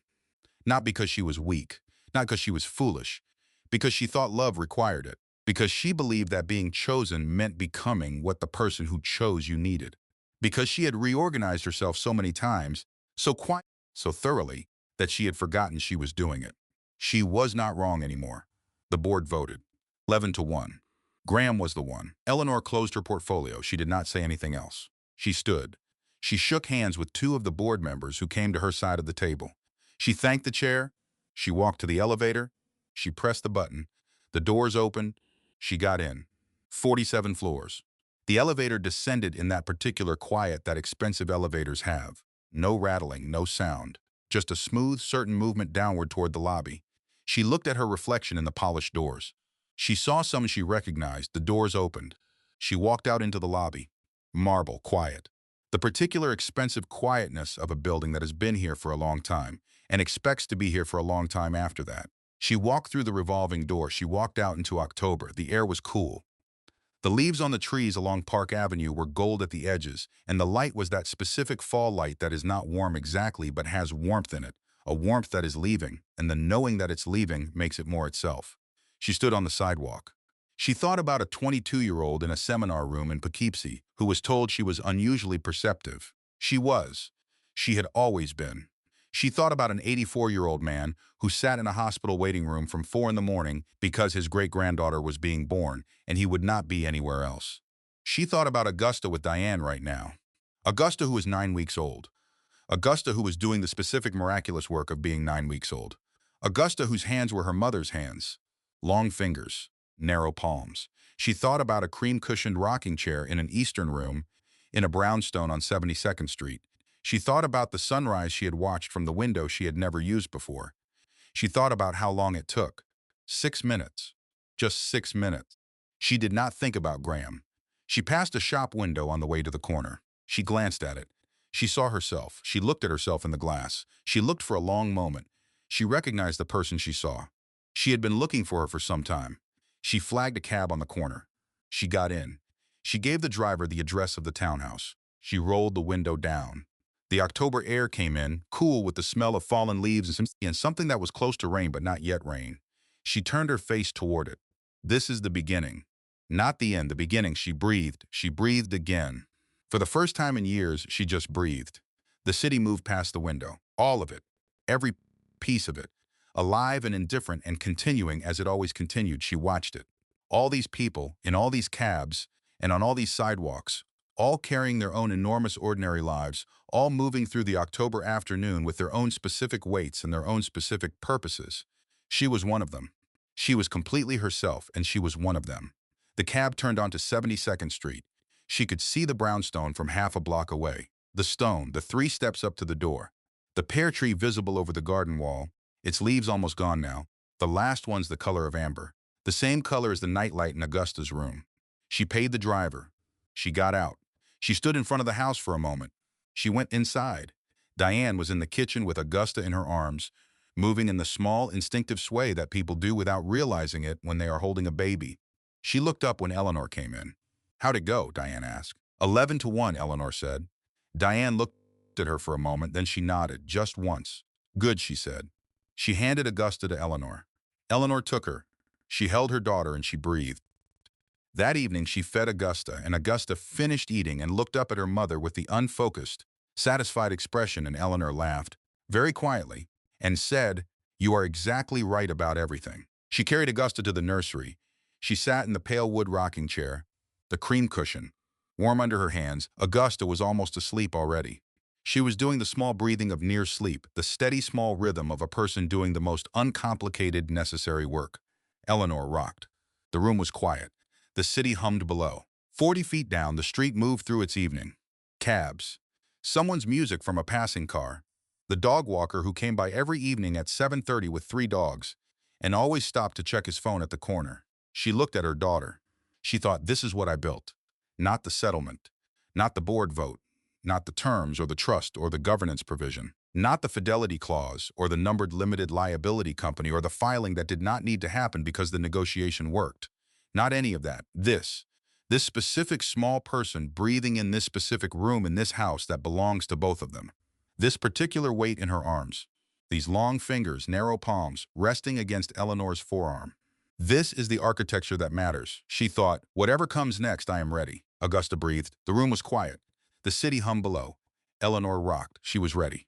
Not because she was weak, not because she was foolish, because she thought love required it, because she believed that being chosen meant becoming what the person who chose you needed, because she had reorganized herself so many times, so quietly, so thoroughly, that she had forgotten she was doing it. She was not wrong anymore. The board voted. 11-1. Graham was the one. Eleanor closed her portfolio. She did not say anything else. She stood. She shook hands with two of the board members who came to her side of the table. She thanked the chair. She walked to the elevator. She pressed the button. The doors opened. She got in. 47 floors. The elevator descended in that particular quiet that expensive elevators have. No rattling, no sound. Just a smooth, certain movement downward toward the lobby. She looked at her reflection in the polished doors. She saw some she recognized. The doors opened. She walked out into the lobby. Marble, quiet. The particular expensive quietness of a building that has been here for a long time and expects to be here for a long time after that. She walked through the revolving door. She walked out into October. The air was cool. The leaves on the trees along Park Avenue were gold at the edges, and the light was that specific fall light that is not warm exactly but has warmth in it, a warmth that is leaving, and the knowing that it's leaving makes it more itself. She stood on the sidewalk. She thought about a 22-year-old in a seminar room in Poughkeepsie who was told she was unusually perceptive. She was. She had always been. She thought about an 84-year-old man who sat in a hospital waiting room from 4 in the morning because his great-granddaughter was being born and he would not be anywhere else. She thought about Augusta with Diane right now. Augusta, who was 9 weeks old. Augusta, who was doing the specific miraculous work of being 9 weeks old. Augusta, whose hands were her mother's hands. Long fingers, narrow palms. She thought about a cream-cushioned rocking chair in an Eastern room in a brownstone on 72nd Street. She thought about the sunrise she had watched from the window she had never used before. She thought about how long it took. 6 minutes. Just 6 minutes. She did not think about Graham. She passed a shop window on the way to the corner. She glanced at it. She saw herself. She looked at herself in the glass. She looked for a long moment. She recognized the person she saw. She had been looking for her for some time. She flagged a cab on the corner. She got in. She gave the driver the address of the townhouse. She rolled the window down. The October air came in, cool with the smell of fallen leaves and something that was close to rain but not yet rain. She turned her face toward it. This is the beginning. Not the end, the beginning. She breathed. She breathed again. For the first time in years, she just breathed. The city moved past the window. All of it. Every piece of it. Alive and indifferent and continuing as it always continued, she watched it. All these people, in all these cabs, and on all these sidewalks, all carrying their own enormous ordinary lives, all moving through the October afternoon with their own specific weights and their own specific purposes. She was one of them. She was completely herself, and she was one of them. The cab turned onto 72nd Street. She could see the brownstone from half a block away. The stone, the 3 steps up to the door. The pear tree visible over the garden wall, its leaves almost gone now. The last one's the color of amber. The same color as the nightlight in Augusta's room. She paid the driver. She got out. She stood in front of the house for a moment. She went inside. Diane was in the kitchen with Augusta in her arms, moving in the small, instinctive sway that people do without realizing it when they are holding a baby. She looked up when Eleanor came in. "How'd it go?" Diane asked. 11-1, Eleanor said. Diane looked at her for a moment, then she nodded, just once. "Good," she said. She handed Augusta to Eleanor. Eleanor took her. She held her daughter and she breathed. That evening she fed Augusta, and Augusta finished eating and looked up at her mother with the unfocused, satisfied expression, and Eleanor laughed, very quietly, and said, "You are exactly right about everything." She carried Augusta to the nursery. She sat in the pale wood rocking chair, the cream cushion, warm under her hands. Augusta was almost asleep already. She was doing the small breathing of near sleep, the steady small rhythm of a person doing the most uncomplicated necessary work. Eleanor rocked. The room was quiet. The city hummed below. 40 feet down, the street moved through its evening. Cabs. Someone's music from a passing car. The dog walker who came by every evening at 7:30 with 3 dogs, and always stopped to check his phone at the corner. She looked at her daughter. She thought, this is what I built. Not the settlement. Not the board vote. Not the terms or the trust or the governance provision. Not the fidelity clause or the numbered limited liability company or the filing that did not need to happen because the negotiation worked. Not any of that. This This specific small person breathing in this specific room in this house that belongs to both of them. This particular weight in her arms. These long fingers, narrow palms, resting against Eleanor's forearm. This is the architecture that matters. She thought, whatever comes next, I am ready. Augusta breathed. The room was quiet. The city hummed below. Eleanor rocked. She was ready.